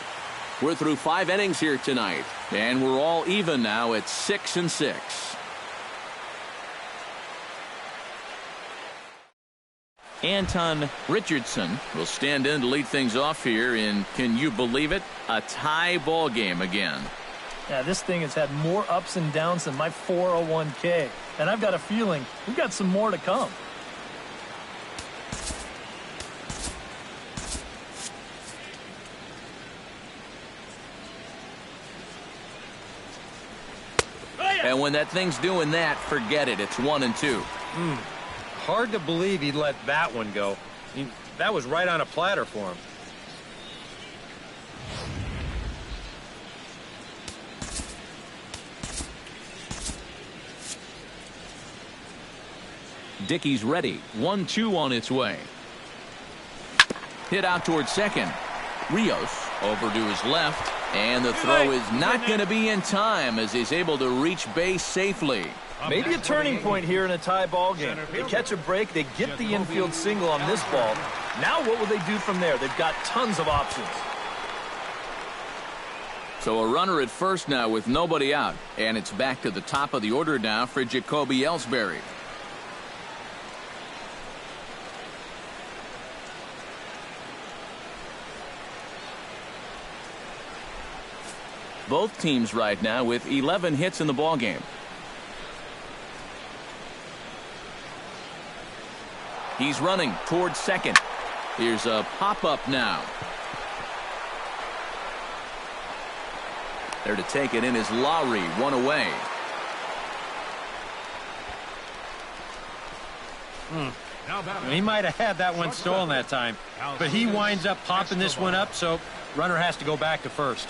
Speaker 1: We're through 5 innings here tonight. And we're all even now at 6-6. Anton Richardson will stand in to lead things off here in, can you believe it, a tie ball game again.
Speaker 3: Yeah, this thing has had more ups and downs than my 401k. And I've got a feeling we've got some more to come.
Speaker 1: And when that thing's doing that, forget it. It's 1-2.
Speaker 2: Hard to believe he let that one go. That was right on a platter for him.
Speaker 1: Dickey's ready. 1-2 on its way. Hit out towards second. Rios over to his left. And the throw is not going to be in time as he's able to reach base safely.
Speaker 3: Maybe a turning point here in a tie ball game. They catch a break, they get the infield single on this ball. Now what will they do from there? They've got tons of options.
Speaker 1: So a runner at first now with nobody out. And it's back to the top of the order now for Jacoby Ellsbury. Both teams right now with 11 hits in the ballgame. He's running towards second. Here's a pop-up now. There to take it in is Lowry, 1 away.
Speaker 2: He might have had that one stolen that time, but he winds up popping this one up, so runner has to go back to first.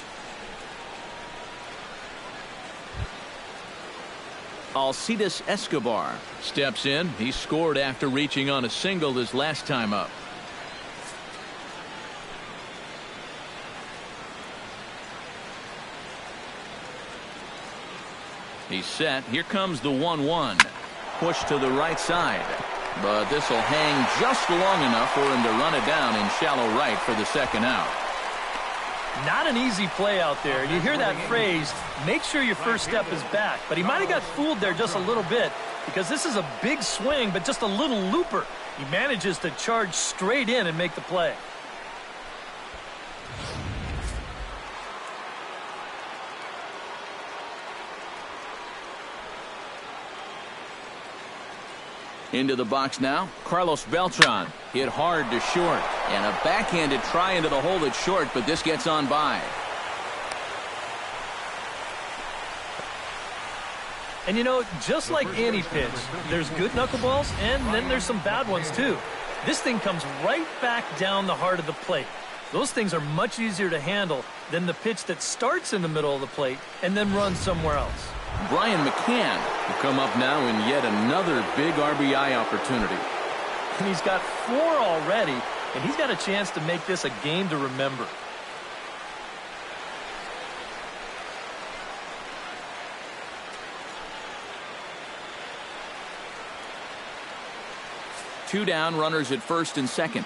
Speaker 1: Alcides Escobar steps in. He scored after reaching on a single his last time up. He's set. Here comes the 1-1. Push to the right side. But this will hang just long enough for him to run it down in shallow right for the second out.
Speaker 3: Not an easy play out there. You hear that phrase, make sure your first step is back. But he might have got fooled there just a little bit because this is a big swing, but just a little looper. He manages to charge straight in and make the play.
Speaker 1: Into the box now, Carlos Beltran hit hard to short. And a backhanded try into the hole that's short, but this gets on by.
Speaker 3: And you know, just like any pitch, there's good knuckleballs and then there's some bad ones too. This thing comes right back down the heart of the plate. Those things are much easier to handle than the pitch that starts in the middle of the plate and then runs somewhere else.
Speaker 1: Brian McCann will come up now in yet another big RBI opportunity.
Speaker 3: And he's got 4 already, and he's got a chance to make this a game to remember.
Speaker 1: Two down, runners at first and second.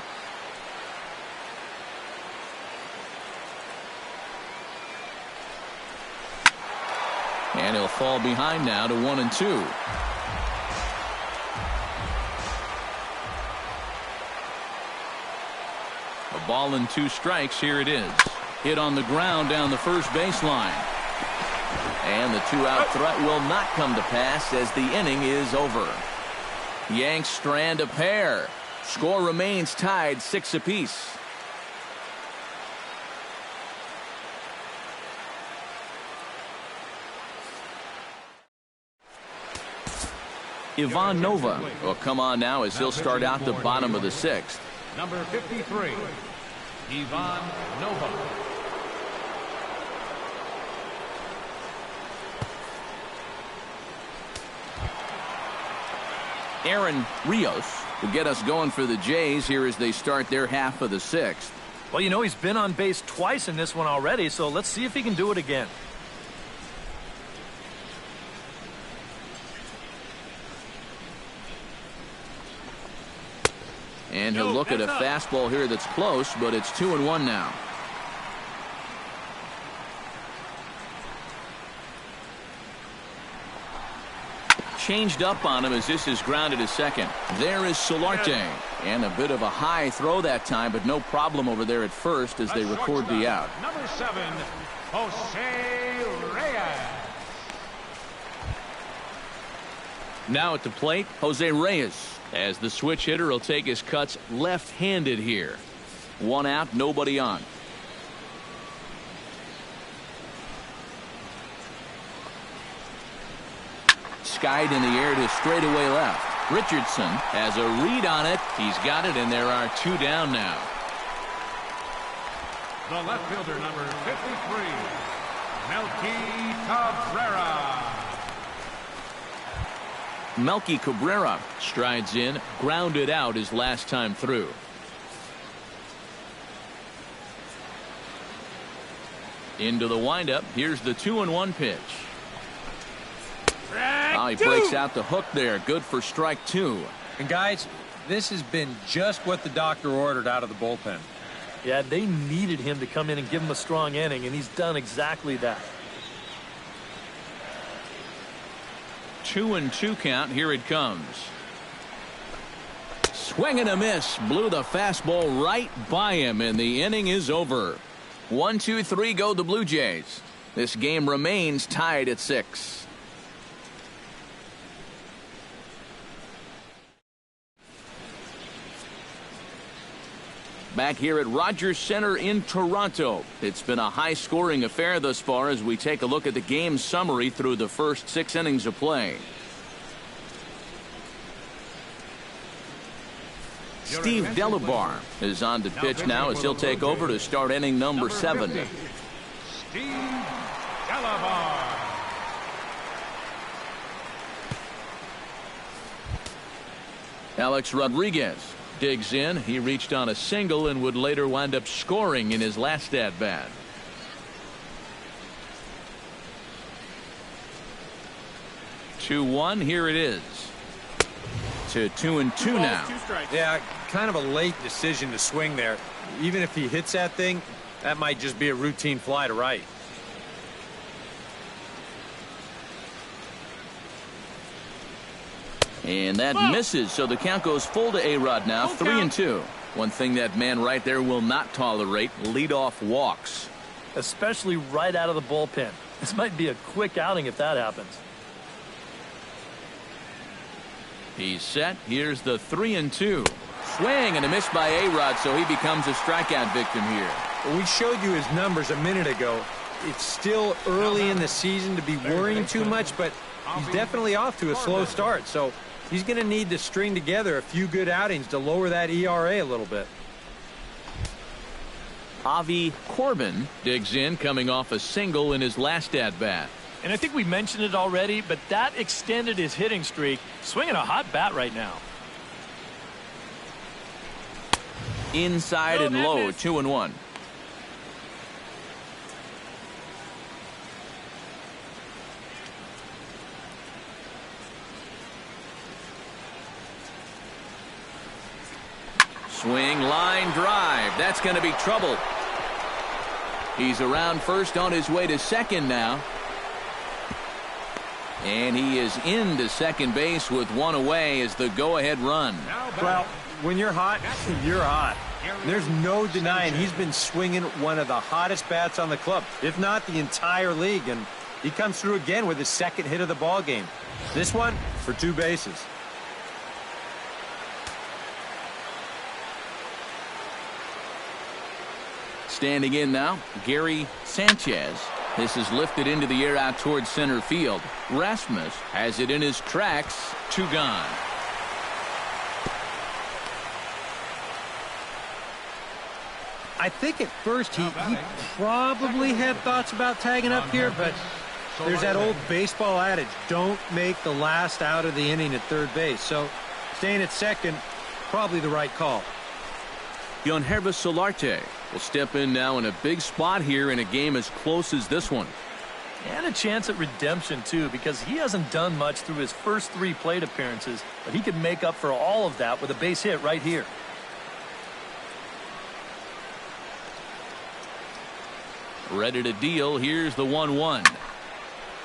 Speaker 1: And he'll fall behind now to 1-2. A ball and 2 strikes. Here it is. Hit on the ground down the first baseline. And the 2-out threat will not come to pass as the inning is over. Yanks strand a pair. Score remains tied 6 apiece. Ivan Nova will come on now as he'll start out the bottom of the 6th.
Speaker 4: Number 53, Ivan Nova.
Speaker 1: Aaron Rios will get us going for the Jays here as they start their half of the 6th.
Speaker 3: Well, you know, he's been on base twice in this one already, so let's see if he can do it again.
Speaker 1: And he'll look at a fastball here that's close, but it's 2-1 now. Changed up on him as this is grounded to second. There is Solarte. And a bit of a high throw that time, but no problem over there at first as they record the out.
Speaker 4: Number 7, Jose Reyes.
Speaker 1: Now at the plate, Jose Reyes. As the switch hitter will take his cuts left-handed here. 1 out, nobody on. Skied in the air to straightaway left. Richardson has a read on it. He's got it, and there are 2 down now.
Speaker 4: The left fielder, number 53, Melky Cabrera.
Speaker 1: Melky Cabrera strides in, grounded out his last time through. Into the windup. Here's the 2-1 pitch. He breaks out the hook there. Good for strike 2.
Speaker 2: And guys, this has been just what the doctor ordered out of the bullpen.
Speaker 3: Yeah, they needed him to come in and give him a strong inning, and he's done exactly that.
Speaker 1: 2-2 count. Here it comes. Swing and a miss. Blew the fastball right by him, and the inning is over. 1-2-3 go the Blue Jays. This game remains tied at 6. Back here at Rogers Center in Toronto. It's been a high-scoring affair thus far as we take a look at the game summary through the first 6 innings of play. Steve Delabar is on to pitch now as he'll take over to start inning number 7.
Speaker 4: Steve Delabar.
Speaker 1: Alex Rodriguez digs in. He reached on a single and would later wind up scoring in his last at-bat. Two-1. Here it is. To 2-2 now.
Speaker 2: Yeah, kind of a late decision to swing there. Even if he hits that thing, that might just be a routine fly to right.
Speaker 1: And that misses, so the count goes full to A-Rod now, 3-2. One thing that man right there will not tolerate, leadoff walks.
Speaker 3: Especially right out of the bullpen. This might be a quick outing if that happens.
Speaker 1: He's set. Here's the 3-2. Swing and a miss by A-Rod, so he becomes a strikeout victim here.
Speaker 2: Well, we showed you his numbers a minute ago. It's still early in the season to be worrying too much, but he's definitely off to a slow start. So he's going to need to string together a few good outings to lower that ERA a little bit.
Speaker 1: Avi Corbin digs in, coming off a single in his last at-bat.
Speaker 3: And I think we mentioned it already, but that extended his hitting streak. Swinging a hot bat right now.
Speaker 1: Inside and low, 2-1. Swing, line drive. That's going to be trouble. He's around first, on his way to second now. And he is into second base with one away as the go-ahead run.
Speaker 2: Well, when you're hot, you're hot. There's no denying he's been swinging one of the hottest bats on the club, if not the entire league. And he comes through again with his second hit of the ball game. This one for 2 bases.
Speaker 1: Standing in now, Gary Sanchez. This is lifted into the air out towards center field. Rasmus has it in his tracks. 2 gone.
Speaker 2: I think at first he probably had thoughts about tagging up here, but there's that old baseball adage, don't make the last out of the inning at third base. So staying at second, probably the right call.
Speaker 1: Yonhervis Solarte will step in now in a big spot here in a game as close as this one.
Speaker 3: And a chance at redemption, too, because he hasn't done much through his first 3 plate appearances, but he can make up for all of that with a base hit right here.
Speaker 1: Ready to deal. Here's the 1-1.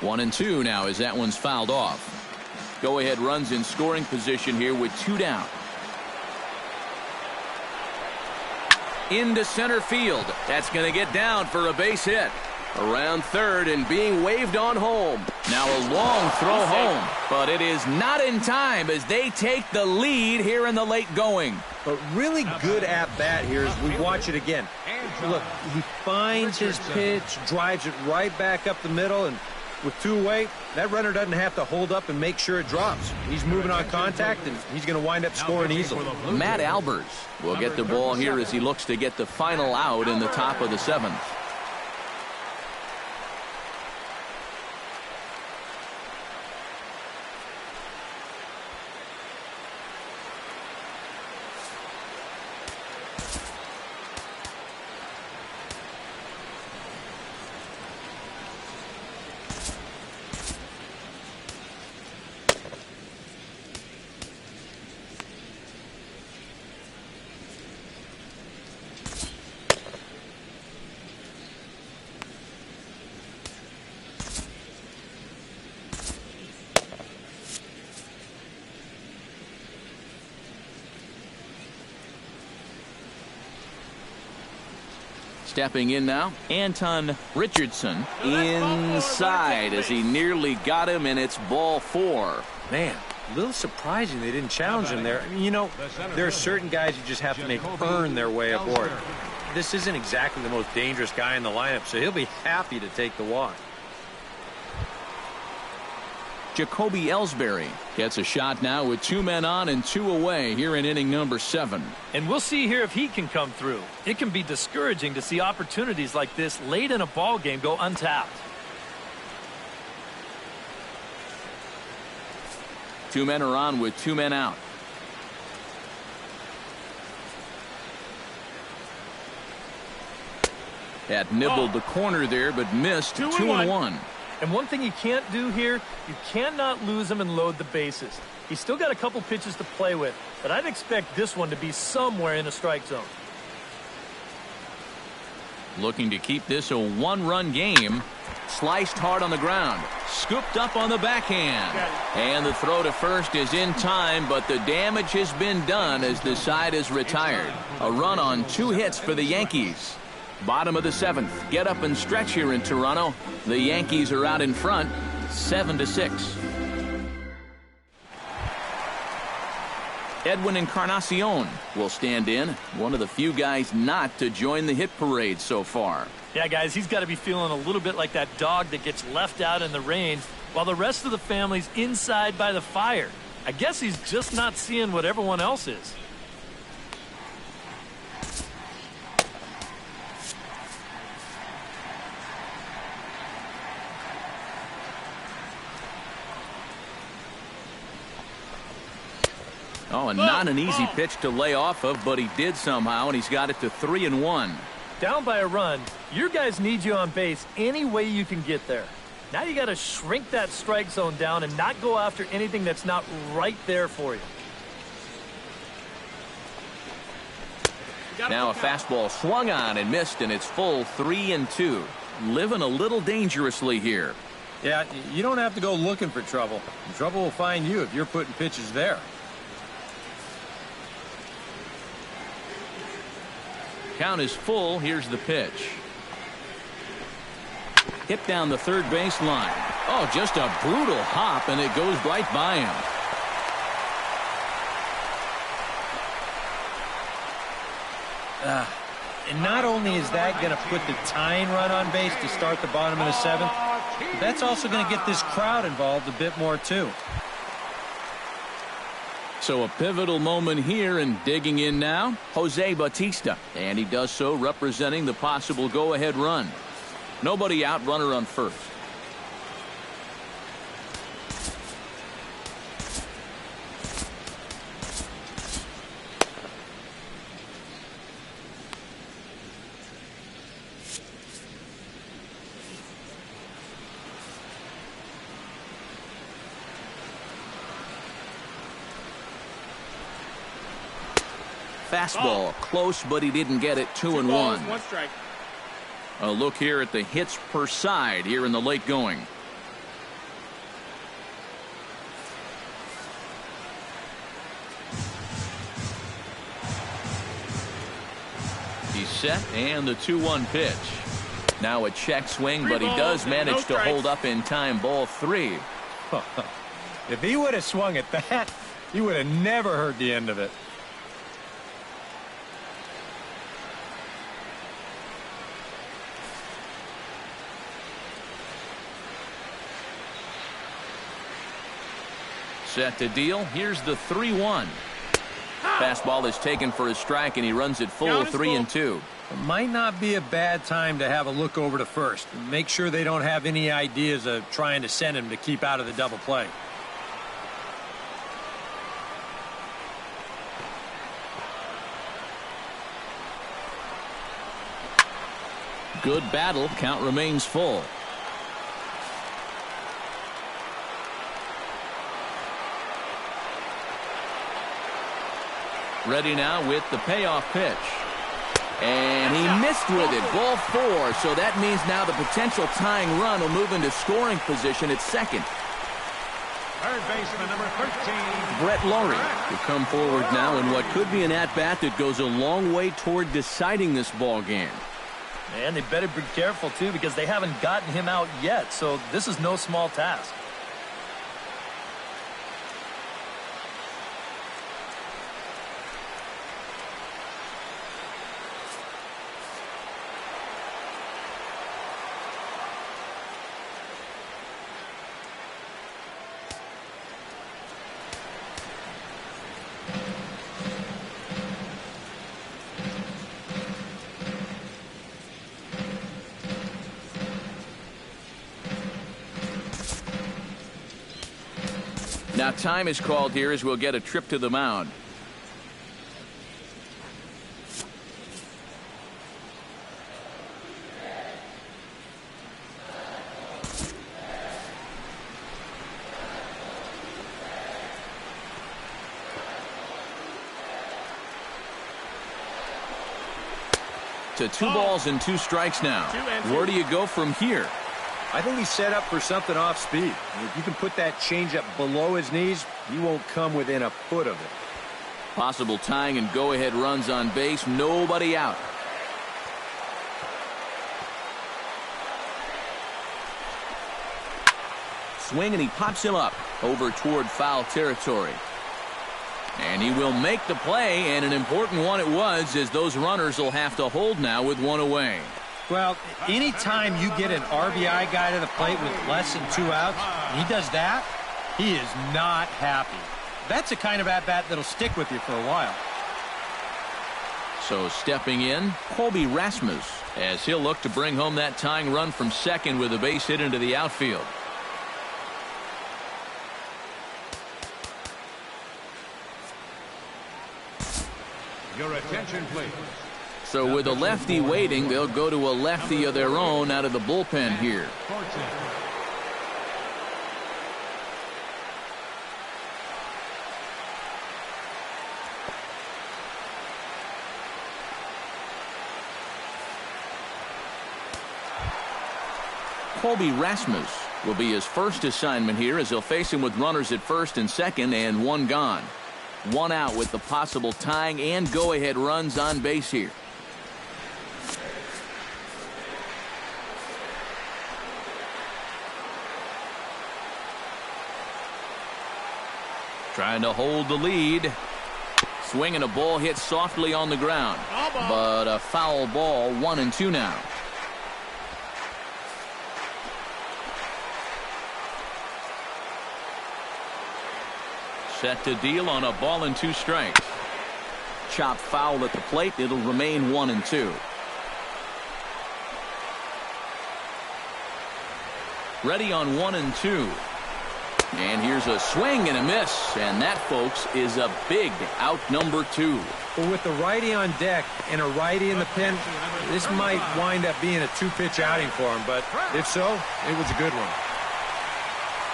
Speaker 1: 1-2 now as that one's fouled off. Go ahead runs in scoring position here with 2 down. Into center field. That's going to get down for a base hit. Around third and being waved on home. Now a long throw home, but it is not in time as they take the lead here in the late going.
Speaker 2: But really good at-bat here as we watch it again. Look, he finds his pitch, drives it right back up the middle, and with 2 away, that runner doesn't have to hold up and make sure it drops. He's moving on contact, and he's going to wind up scoring easily.
Speaker 1: Matt Albers will get the ball here as he looks to get the final out in the top of the 7th. Stepping in now, Anton Richardson inside as he nearly got him, and it's ball 4.
Speaker 2: Man, a little surprising they didn't challenge him there. I mean, you know, there are certain guys you just have to make earn their way aboard. This isn't exactly the most dangerous guy in the lineup, so he'll be happy to take the walk.
Speaker 1: Jacoby Ellsbury gets a shot now with 2 men on and 2 away here in inning number 7.
Speaker 3: And we'll see here if he can come through. It can be discouraging to see opportunities like this late in a ball game go untapped.
Speaker 1: 2 men are on with 2 men out. That nibbled the corner there, but missed. 2-1.
Speaker 3: And one thing you can't do here, you cannot lose him and load the bases. He's still got a couple pitches to play with, but I'd expect this one to be somewhere in a strike zone.
Speaker 1: Looking to keep this a 1-run game. Sliced hard on the ground. Scooped up on the backhand. And the throw to first is in time, but the damage has been done as the side is retired. A run on 2 hits for the Yankees. Bottom of the 7th. Get up and stretch here in Toronto. The Yankees are out in front, 7-6. Edwin Encarnacion will stand in, one of the few guys not to join the hit parade so far.
Speaker 3: Yeah, guys, he's got to be feeling a little bit like that dog that gets left out in the rain while the rest of the family's inside by the fire. I guess he's just not seeing what everyone else is.
Speaker 1: Oh, and not an easy pitch to lay off of, but he did somehow, and he's got it to 3-1.
Speaker 3: Down by a run, your guys need you on base any way you can get there. Now you got to shrink that strike zone down and not go after anything that's not right there for you.
Speaker 1: Now a fastball swung on and missed, and it's full 3-2. Living a little dangerously here.
Speaker 2: Yeah, you don't have to go looking for trouble. Trouble will find you if you're putting pitches there.
Speaker 1: Count is full. Here's the pitch. Hit down the third base line. Oh, just a brutal hop, and it goes right by him.
Speaker 2: And not only is that going to put the tying run on base to start the bottom of the seventh, but that's also going to get this crowd involved a bit more, too.
Speaker 1: So a pivotal moment here, and digging in now, Jose Bautista. And he does so representing the possible go-ahead run. Nobody out, runner on first. Fastball close, but he didn't get it. 2-1.
Speaker 6: 1 strike.
Speaker 1: A look here at the hits per side here in the late going. He's set, and the 2-1 pitch. Now a check swing, but he does manage to hold up in time. Ball 3.
Speaker 2: If he would have swung at that, he would have never heard the end of it.
Speaker 1: Set to deal. Here's the 3-1. Fastball is taken for a strike, and he runs it full. 3-2.
Speaker 2: It might not be a bad time to have a look over to first. Make sure they don't have any ideas of trying to send him to keep out of the double play.
Speaker 1: Good battle. Count remains full. Ready now with the payoff pitch. And he missed with it. Ball 4. So that means now the potential tying run will move into scoring position at second.
Speaker 4: Third baseman, number 13.
Speaker 1: Brett Laurie will come forward now in what could be an at-bat that goes a long way toward deciding this ball game.
Speaker 3: And they better be careful, too, because they haven't gotten him out yet. So this is no small task.
Speaker 1: Now time is called here as we'll get a trip to the mound. To 2 balls and 2 strikes now. Where do you go from here?
Speaker 2: I think he's set up for something off speed. If you can put that changeup below his knees, he won't come within a foot of it.
Speaker 1: Possible tying and go-ahead runs on base. Nobody out. Swing, and he pops him up over toward foul territory. And he will make the play, and an important one it was, as those runners will have to hold now with one away.
Speaker 2: Well, anytime you get an RBI guy to the plate with less than 2 outs, and he does that, he is not happy. That's the kind of at-bat that'll stick with you for a while.
Speaker 1: So stepping in, Colby Rasmus, as he'll look to bring home that tying run from second with a base hit into the outfield.
Speaker 4: Your attention, please.
Speaker 1: So with a lefty waiting, they'll go to a lefty of their own out of the bullpen here.
Speaker 4: 14.
Speaker 1: Colby Rasmus will be his first assignment here, as he'll face him with runners at first and second and one gone. One out with the possible tying and go-ahead runs on base here. Trying to hold the lead. Swinging a ball hit softly on the ground. But a foul ball, 1-2 now. Set to deal on a ball and 2 strikes. Chopped foul at the plate. It'll remain 1-2. Ready on 1-2. And here's a swing and a miss. And that, folks, is a big out number 2.
Speaker 2: Well, with the righty on deck and a righty in the pen, this might wind up being a 2-pitch outing for him. But if so, it was a good one.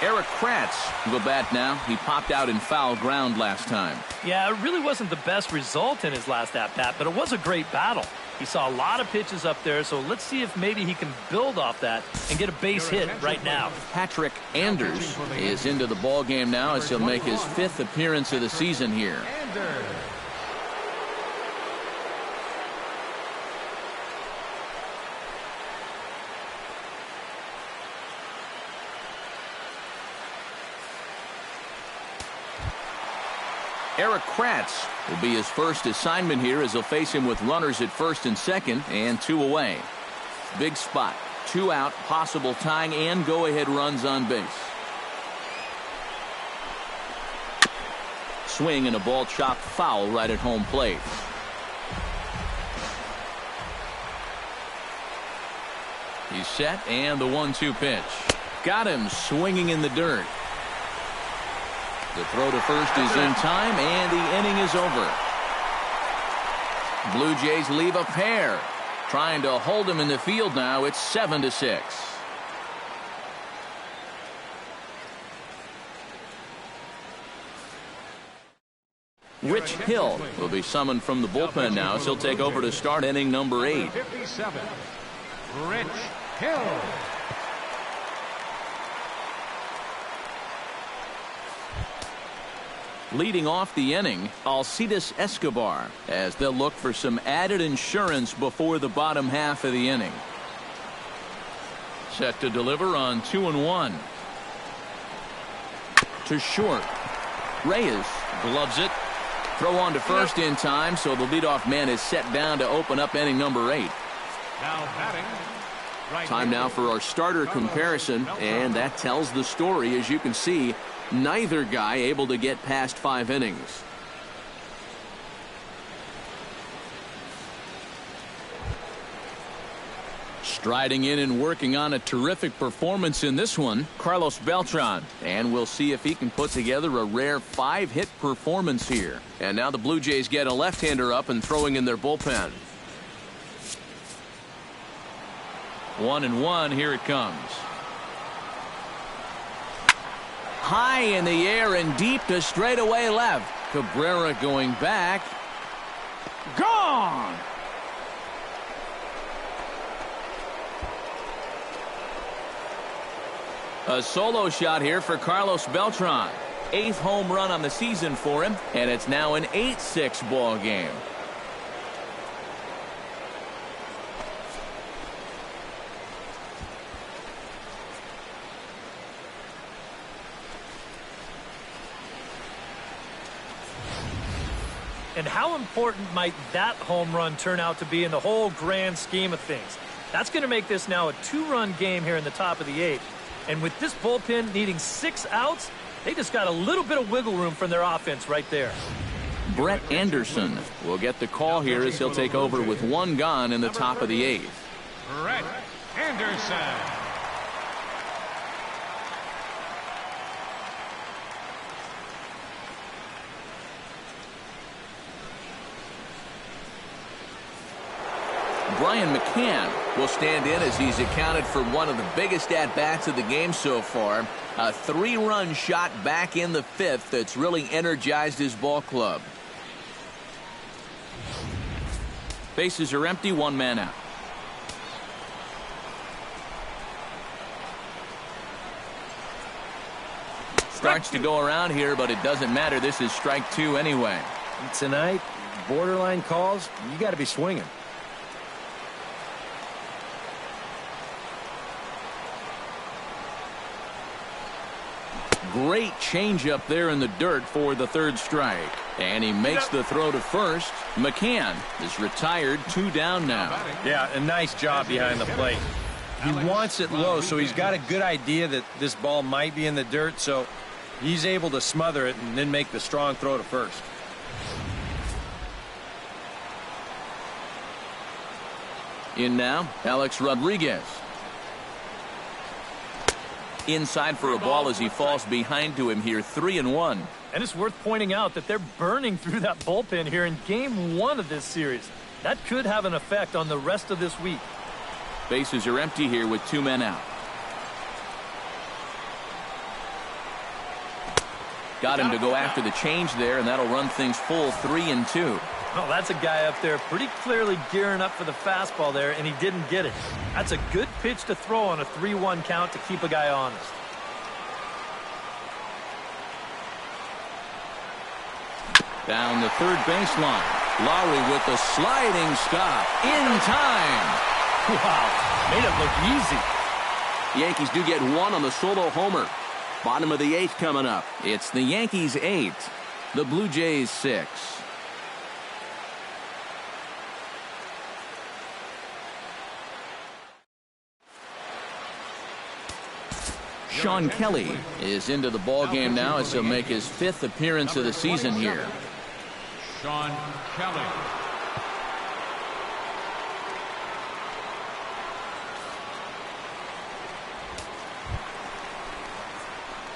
Speaker 1: Eric Kratz will bat now. He popped out in foul ground last time.
Speaker 3: Yeah, it really wasn't the best result in his last at-bat, but it was a great battle. He saw a lot of pitches up there, so let's see if maybe he can build off that and get a base hit right now.
Speaker 1: Patrick Anders is into the ball game now, as he'll make his 5th appearance of the season here. Eric Kratz will be his first assignment here, as he'll face him with runners at first and second and 2 away. Big spot. 2 out, possible tying and go-ahead runs on base. Swing and a ball chopped foul right at home plate. He's set, and the 1-2 pitch. Got him swinging in the dirt. The throw to first is in time, and the inning is over. Blue Jays leave a pair. Trying to hold him in the field now. It's 7-6. Rich Hill will be summoned from the bullpen now, as he'll take over to start inning number 8.
Speaker 4: 57. Rich Hill.
Speaker 1: Leading off the inning, Alcides Escobar, as they'll look for some added insurance before the bottom half of the inning. Set to deliver on 2-1. To short. Reyes gloves it. Throw on to first in time, so the leadoff man is set down to open up inning number 8.
Speaker 4: Now batting.
Speaker 1: Time now for our starter comparison, and that tells the story. As you can see, neither guy able to get past 5 innings. Striding in and working on a terrific performance in this one, Carlos Beltran. And we'll see if he can put together a rare 5-hit performance here. And now the Blue Jays get a left-hander up and throwing in their bullpen. 1-1, here it comes. High in the air and deep to straightaway left. Cabrera going back. Gone! A solo shot here for Carlos Beltran. 8th home run on the season for him, and it's now an 8-6 ball game.
Speaker 3: And how important might that home run turn out to be in the whole grand scheme of things? That's going to make this now a 2-run game here in the top of the 8th. And with this bullpen needing 6 outs, they just got a little bit of wiggle room from their offense right there.
Speaker 1: Brett Anderson will get the call here as he'll take over with 1 gone in the top of the 8th.
Speaker 4: Brett Anderson.
Speaker 1: Brian McCann will stand in as he's accounted for one of the biggest at-bats of the game so far. A 3-run shot back in the 5th that's really energized his ball club. Bases are empty, 1 man out. Starts to go around here, but it doesn't matter. This is strike 2 anyway.
Speaker 2: Tonight, borderline calls, you got to be swinging.
Speaker 1: Great change up there in the dirt for the 3rd strike. And he makes the throw to first. McCann is retired, 2 down now.
Speaker 2: Yeah, a nice job behind the plate. He wants it low, so he's got a good idea that this ball might be in the dirt, so he's able to smother it and then make the strong throw to first.
Speaker 1: In now, Alex Rodriguez. Inside for a ball as he falls behind to him here, 3-1.
Speaker 3: And it's worth pointing out that they're burning through that bullpen here in game 1 of this series. That could have an effect on the rest of this week.
Speaker 1: Bases are empty here with 2 men out. Got him to go after the change there, and that'll run things full 3-2.
Speaker 3: Well, that's a guy up there pretty clearly gearing up for the fastball there, and he didn't get it. That's a good pitch to throw on a 3-1 count to keep a guy honest.
Speaker 1: Down the 3rd baseline. Lowry with the sliding stop in time.
Speaker 3: Wow, made it look easy.
Speaker 5: Yankees do get 1 on the solo homer. Bottom of the 8th coming up.
Speaker 1: It's the Yankees 8, the Blue Jays 6. Sean Kelly is into the ball game now as he'll make his 5th appearance of the season here.
Speaker 4: Sean Kelly.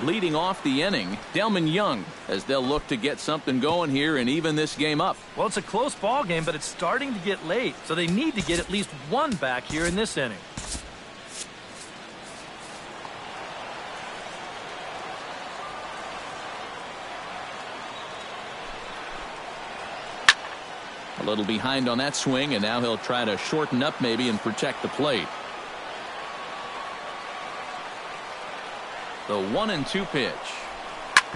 Speaker 1: Leading off the inning, Delman Young, as they'll look to get something going here and even this game up.
Speaker 3: Well, it's a close ball game, but it's starting to get late, so they need to get at least 1 back here in this inning. A little behind on that swing, and now he'll try to shorten up maybe and protect the plate. The 1-2 pitch.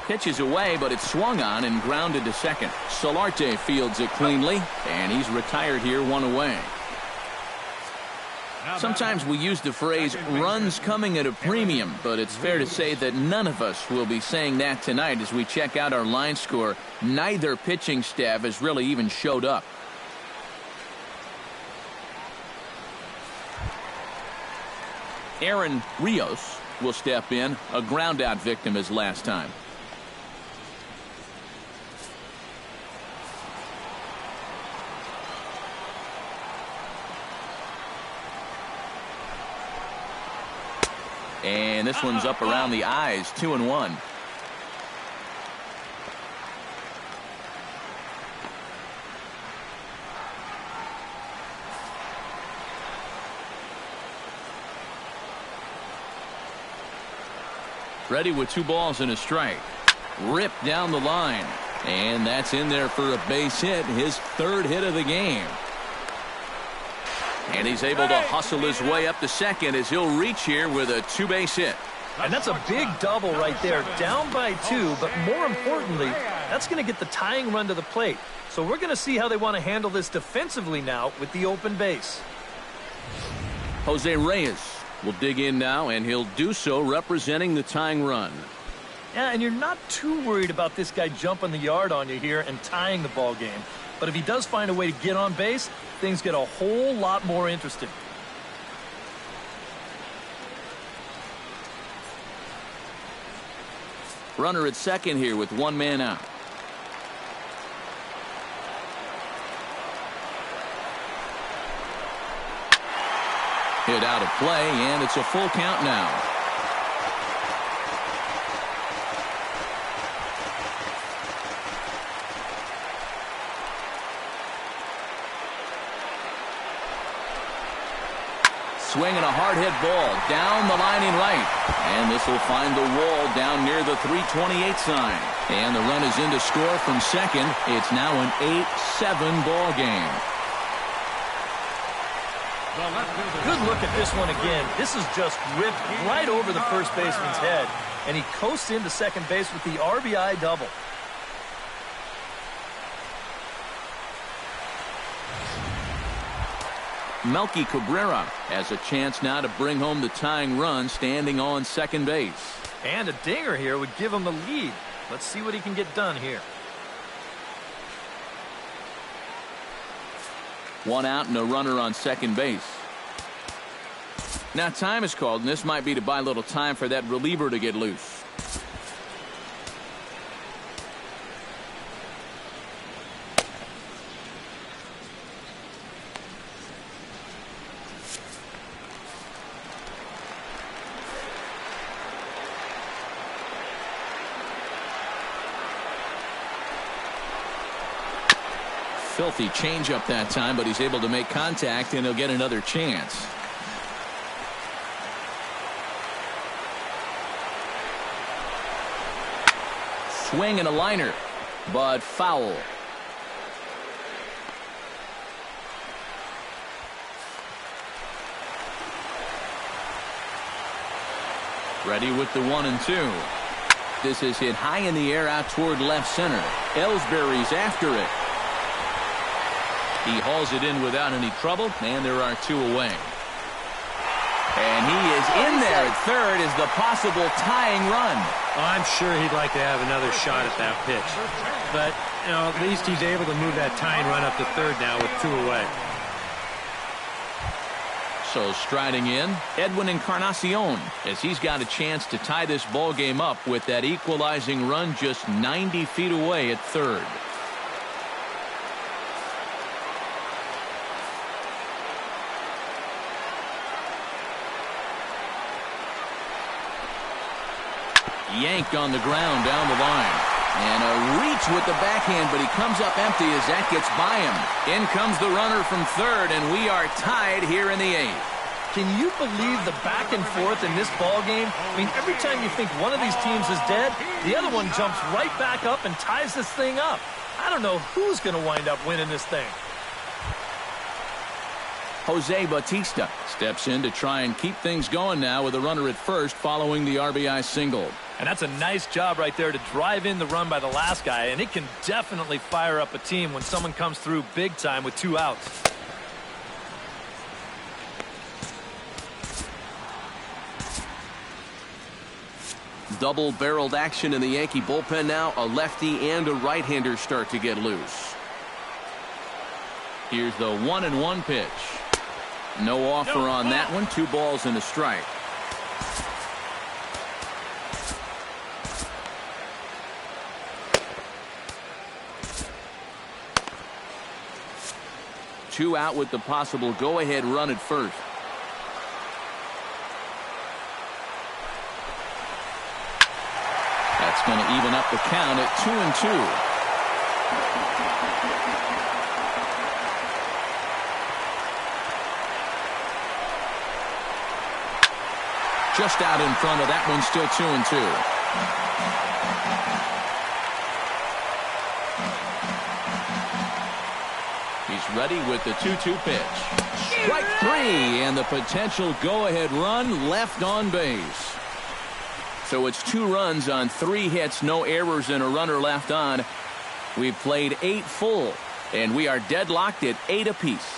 Speaker 3: Pitch is away, but it's swung on and grounded to second. Solarte fields it cleanly, and he's retired here, 1 away. Sometimes we use the phrase runs coming at a premium, but it's fair to say that none of us will be saying that tonight as we check out our line score. Neither pitching staff has really even showed up. Aaron Rios will step in, a ground out victim as last time. And this one's up around the eyes, 2-1. Ready with 2 balls and a strike. Ripped down the line. And that's in there for a base hit, his 3rd hit of the game. And he's able to hustle his way up to second as he'll reach here with a 2-base hit. And that's a big double right there, down by 2, but more importantly, that's going to get the tying run to the plate. So we're going to see how they want to handle this defensively now with the open base. Jose Reyes will dig in now, and he'll do so representing the tying run. Yeah, and you're not too worried about this guy jumping the yard on you here and tying the ball game. But if he does find a way to get on base, things get a whole lot more interesting.
Speaker 1: Runner at second here with one man out. Hit out of play, and it's a full count now. Swinging a hard hit ball down the line in right. And this will find the wall down near the 328 sign. And the run is in to score from second. It's now an 8-7 ball game.
Speaker 3: Good look at this one again. This is just ripped right over the first baseman's head. And he coasts into second base with the RBI double.
Speaker 1: Melky Cabrera has a chance now to bring home the tying run standing on second base.
Speaker 3: And a dinger here would give him the lead. Let's see what he can get done here.
Speaker 1: One out and a runner on second base. Now time is called, and this might be to buy a little time for that reliever to get loose. Filthy changeup that time, but he's able to make contact, and he'll get another chance. Swing and a liner, but foul. Ready with the 1-2. This is hit high in the air out toward left center. Ellsbury's after it. He hauls it in without any trouble, and there are two away. And he is in there at third as the possible tying run.
Speaker 2: I'm sure he'd like to have another shot at that pitch. But, you know, at least he's able to move that tying run up to third now with two away.
Speaker 1: So striding in, Edwin Encarnacion, as he's got a chance to tie this ball game up with that equalizing run just 90 feet away at third. Yanked on the ground down the line. And a reach with the backhand, but he comes up empty as that gets by him. In comes the runner from third, and we are tied here in the eighth.
Speaker 3: Can you believe the back and forth in this ball game? I mean, every time you think one of these teams is dead, the other one jumps right back up and ties this thing up. I don't know who's going to wind up winning this thing.
Speaker 1: Jose Bautista steps in to try and keep things going now with a runner at first following the RBI single.
Speaker 3: And that's a nice job right there to drive in the run by the last guy, and it can definitely fire up a team when someone comes through big time with two outs.
Speaker 5: Double-barreled action in the Yankee bullpen now. A lefty and a right-hander start to get loose.
Speaker 1: Here's the 1-1 pitch. No offer on that one. 2 balls and a strike. Two out with the possible go-ahead run at first. That's going to even up the count at 2-2. Just out in front of that one, still 2-2. He's ready with the 2-2 pitch. Strike 3, and the potential go-ahead run left on base. So it's 2 runs on 3 hits, no errors, and a runner left on. We've played 8 full, and we are deadlocked at 8 apiece.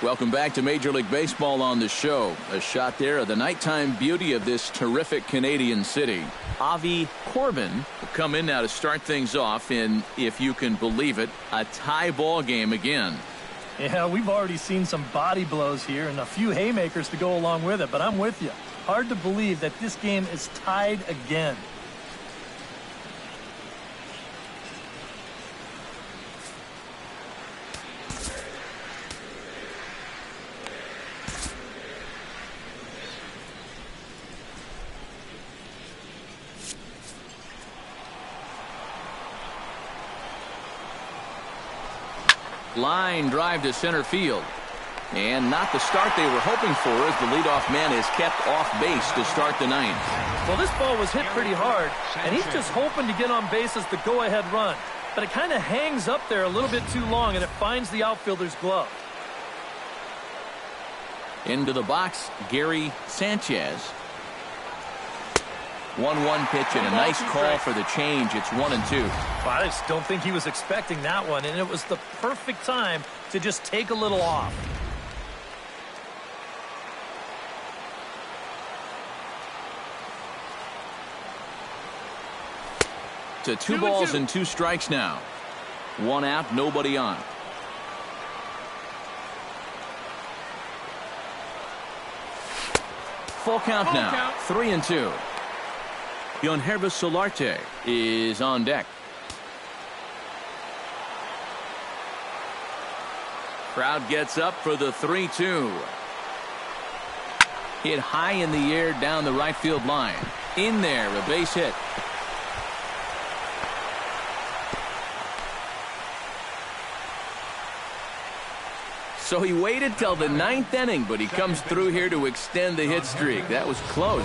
Speaker 1: Welcome back to Major League Baseball on the show. A shot there of the nighttime beauty of this terrific Canadian city. Avi Corbin will come in now to start things off in, if you can believe it, a tie ball game again.
Speaker 3: Yeah, we've already seen some body blows here and a few haymakers to go along with it, but I'm with you. Hard to believe that this game is tied again.
Speaker 1: Line drive to center field. And not the start they were hoping for as the leadoff man is kept off base to start the ninth.
Speaker 3: Well, this ball was hit pretty hard, and he's just hoping to get on base as the go-ahead run. But it kind of hangs up there a little bit too long, and it finds the outfielder's glove.
Speaker 1: Into the box, Gary Sanchez. 1-1 pitch and a nice call for the change. It's 1-2.
Speaker 3: I just don't think he was expecting that one, and it was the perfect time to just take a little off.
Speaker 1: To 2 balls and 2 strikes now. 1 out, nobody on. Full count now. 3-2. Yohannes Solarte is on deck. Crowd gets up for the 3-2. Hit high in the air down the right field line. In there, a base hit. So he waited till the 9th inning, but he comes through here to extend the hit streak. That was close.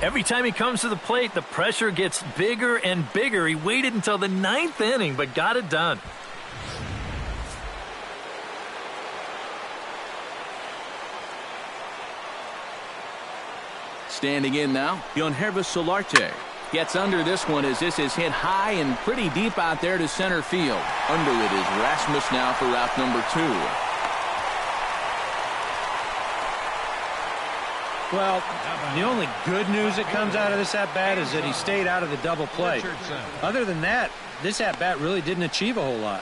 Speaker 3: Every time he comes to the plate, the pressure gets bigger and bigger. He waited until the 9th inning, but got it done.
Speaker 1: Standing in now, Yohannes Solarte gets under this one as this is hit high and pretty deep out there to center field. Under it is Rasmus now for out number 2.
Speaker 2: Well, the only good news that comes out of this at-bat is that he stayed out of the double play. Other than that, this at-bat really didn't achieve a whole lot.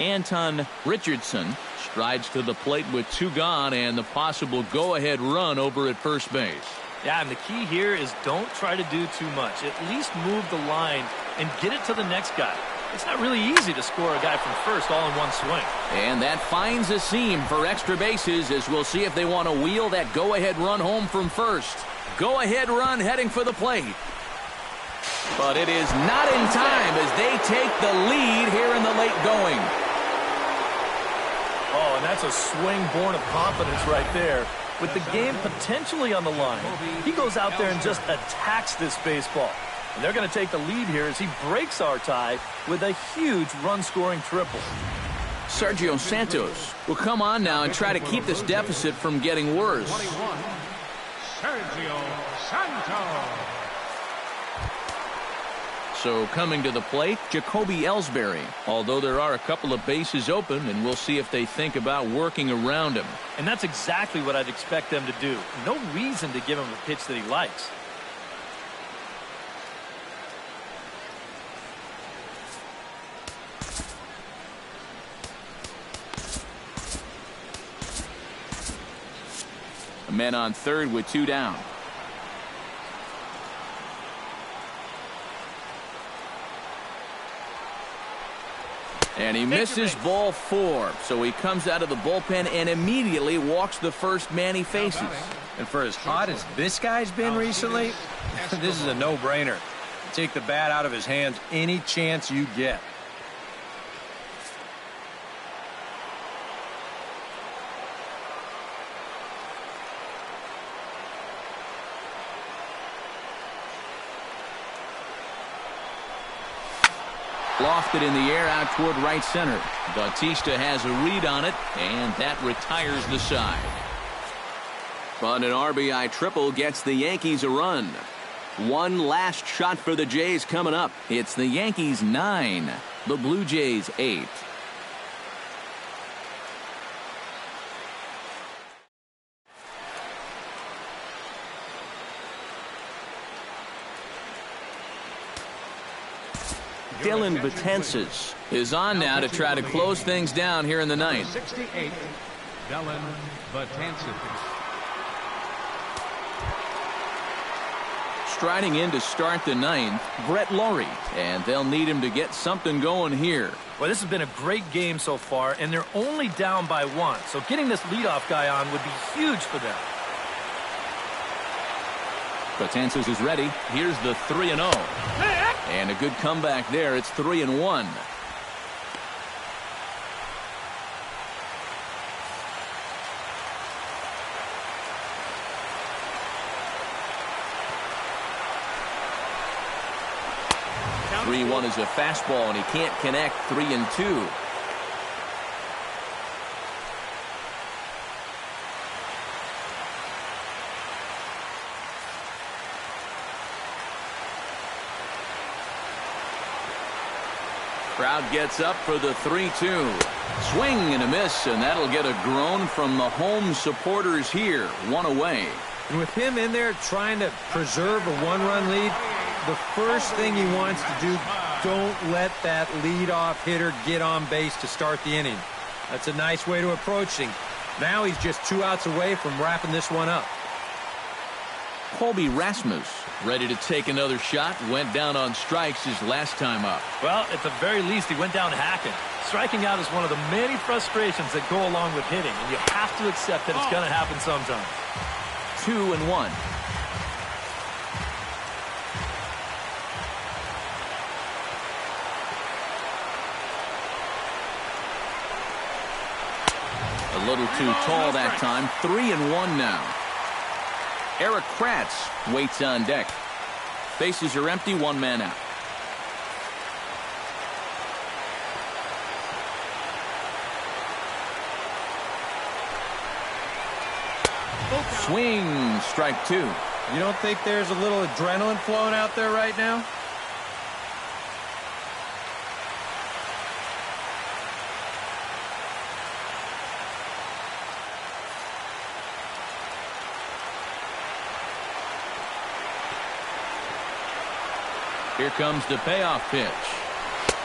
Speaker 1: Anton Richardson strides to the plate with 2 gone and the possible go-ahead run over at first base.
Speaker 3: Yeah, and the key here is don't try to do too much. At least move the line and get it to the next guy. It's not really easy to score a guy from first all in one swing.
Speaker 1: And that finds a seam for extra bases as we'll see if they want to wheel that go-ahead run home from first. Go-ahead run heading for the plate. But it is not in time as they take the lead here in the late going.
Speaker 3: Oh, and that's a swing born of confidence right there. With the game potentially on the line, he goes out there and just attacks this baseball. And they're going to take the lead here as he breaks our tie with a huge run-scoring triple.
Speaker 1: Sergio Santos will come on now and try to keep this deficit from getting worse.
Speaker 4: 21, Sergio Santos.
Speaker 1: So coming to the plate, Jacoby Ellsbury. Although there are a couple of bases open, and we'll see if they think about working around him.
Speaker 3: And that's exactly what I'd expect them to do. No reason to give him a pitch that he likes.
Speaker 1: Men on third with 2 down. And he misses ball 4. So he comes out of the bullpen and immediately walks the first man he faces.
Speaker 2: And for as hot as this guy's been recently, this is a no-brainer. Take the bat out of his hands any chance you get.
Speaker 1: Lofted in the air out toward right center. Bautista has a read on it, and that retires the side. But an RBI triple gets the Yankees a run. One last shot for the Jays coming up. It's the Yankees 9, the Blue Jays 8. Dylan Betances is on now to try to close things down here in the ninth.
Speaker 4: 68, Dylan Betances.
Speaker 1: Striding in to start the ninth, Brett Laurie, and they'll need him to get something going here.
Speaker 3: Well, this has been a great game so far, and they're only down by 1. So getting this leadoff guy on would be huge for them.
Speaker 1: Betances is ready. Here's the 3-0. And a good comeback there. It's 3-1. Three-1 is a fastball, and he can't connect. 3-2. Crowd gets up for the 3-2. Swing and a miss, and that'll get a groan from the home supporters here. 1 away.
Speaker 2: And with him in there trying to preserve a 1-run lead, the first thing he wants to do, don't let that leadoff hitter get on base to start the inning. That's a nice way to approach things. Now he's just 2 outs away from wrapping this one up.
Speaker 1: Colby Rasmus ready to take another shot. Went down on strikes his last time up.
Speaker 3: Well, at the very least, he went down hacking. Striking out is one of the many frustrations that go along with hitting, and you have to accept that it's going to happen sometimes.
Speaker 1: 2-1. A little too tall that time. 3-1 now. Eric Kratz waits on deck. Bases are empty, 1 man out. Swing, strike 2.
Speaker 2: You don't think there's a little adrenaline flowing out there right now?
Speaker 1: Here comes the payoff pitch.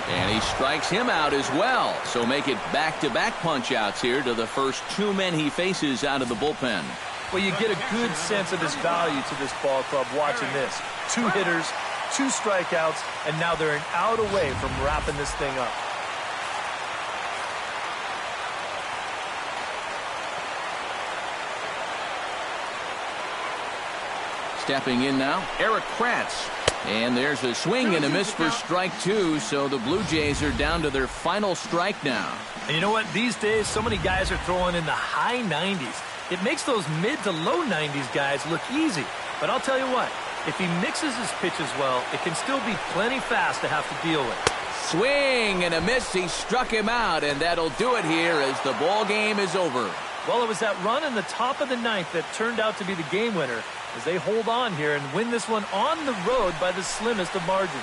Speaker 1: And he strikes him out as well. So make it back-to-back punch-outs here to the first 2 men he faces out of the bullpen.
Speaker 3: Well, you get a good sense of his value to this ball club watching this. 2 hitters, 2 strikeouts, and now they're an out away from wrapping this thing up.
Speaker 1: Stepping in now, Eric Kratz. And there's a swing and a miss for strike 2, so the Blue Jays are down to their final strike now.
Speaker 3: And you know what? These days, so many guys are throwing in the high 90s. It makes those mid to low 90s guys look easy. But I'll tell you what, if he mixes his pitches well, it can still be plenty fast to have to deal with.
Speaker 1: Swing and a miss. He struck him out, and that'll do it here as the ball game is over.
Speaker 3: Well, it was that run in the top of the ninth that turned out to be the game winner as they hold on here and win this one on the road by the slimmest of margins.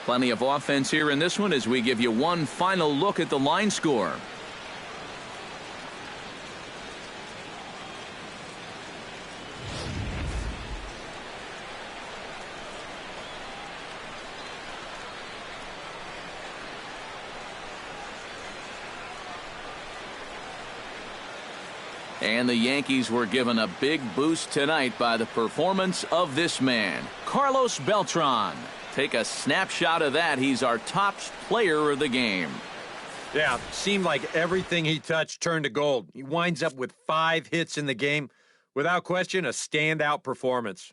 Speaker 1: Plenty of offense here in this one as we give you one final look at the line score. And the Yankees were given a big boost tonight by the performance of this man, Carlos Beltran. Take a snapshot of that. He's our top player of the game.
Speaker 2: Yeah, seemed like everything he touched turned to gold. He winds up with 5 hits in the game. Without question, a standout performance.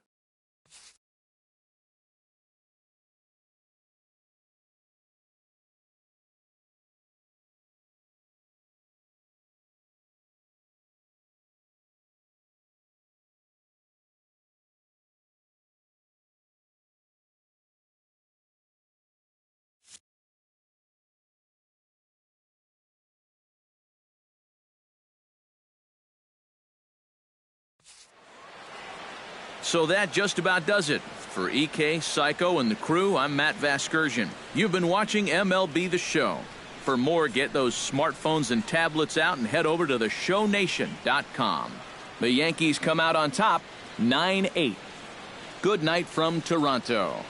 Speaker 1: So that just about does it. For EK, Psycho, and the crew, I'm Matt Vasgersian. You've been watching MLB The Show. For more, get those smartphones and tablets out and head over to theshownation.com. The Yankees come out on top, 9-8. Good night from Toronto.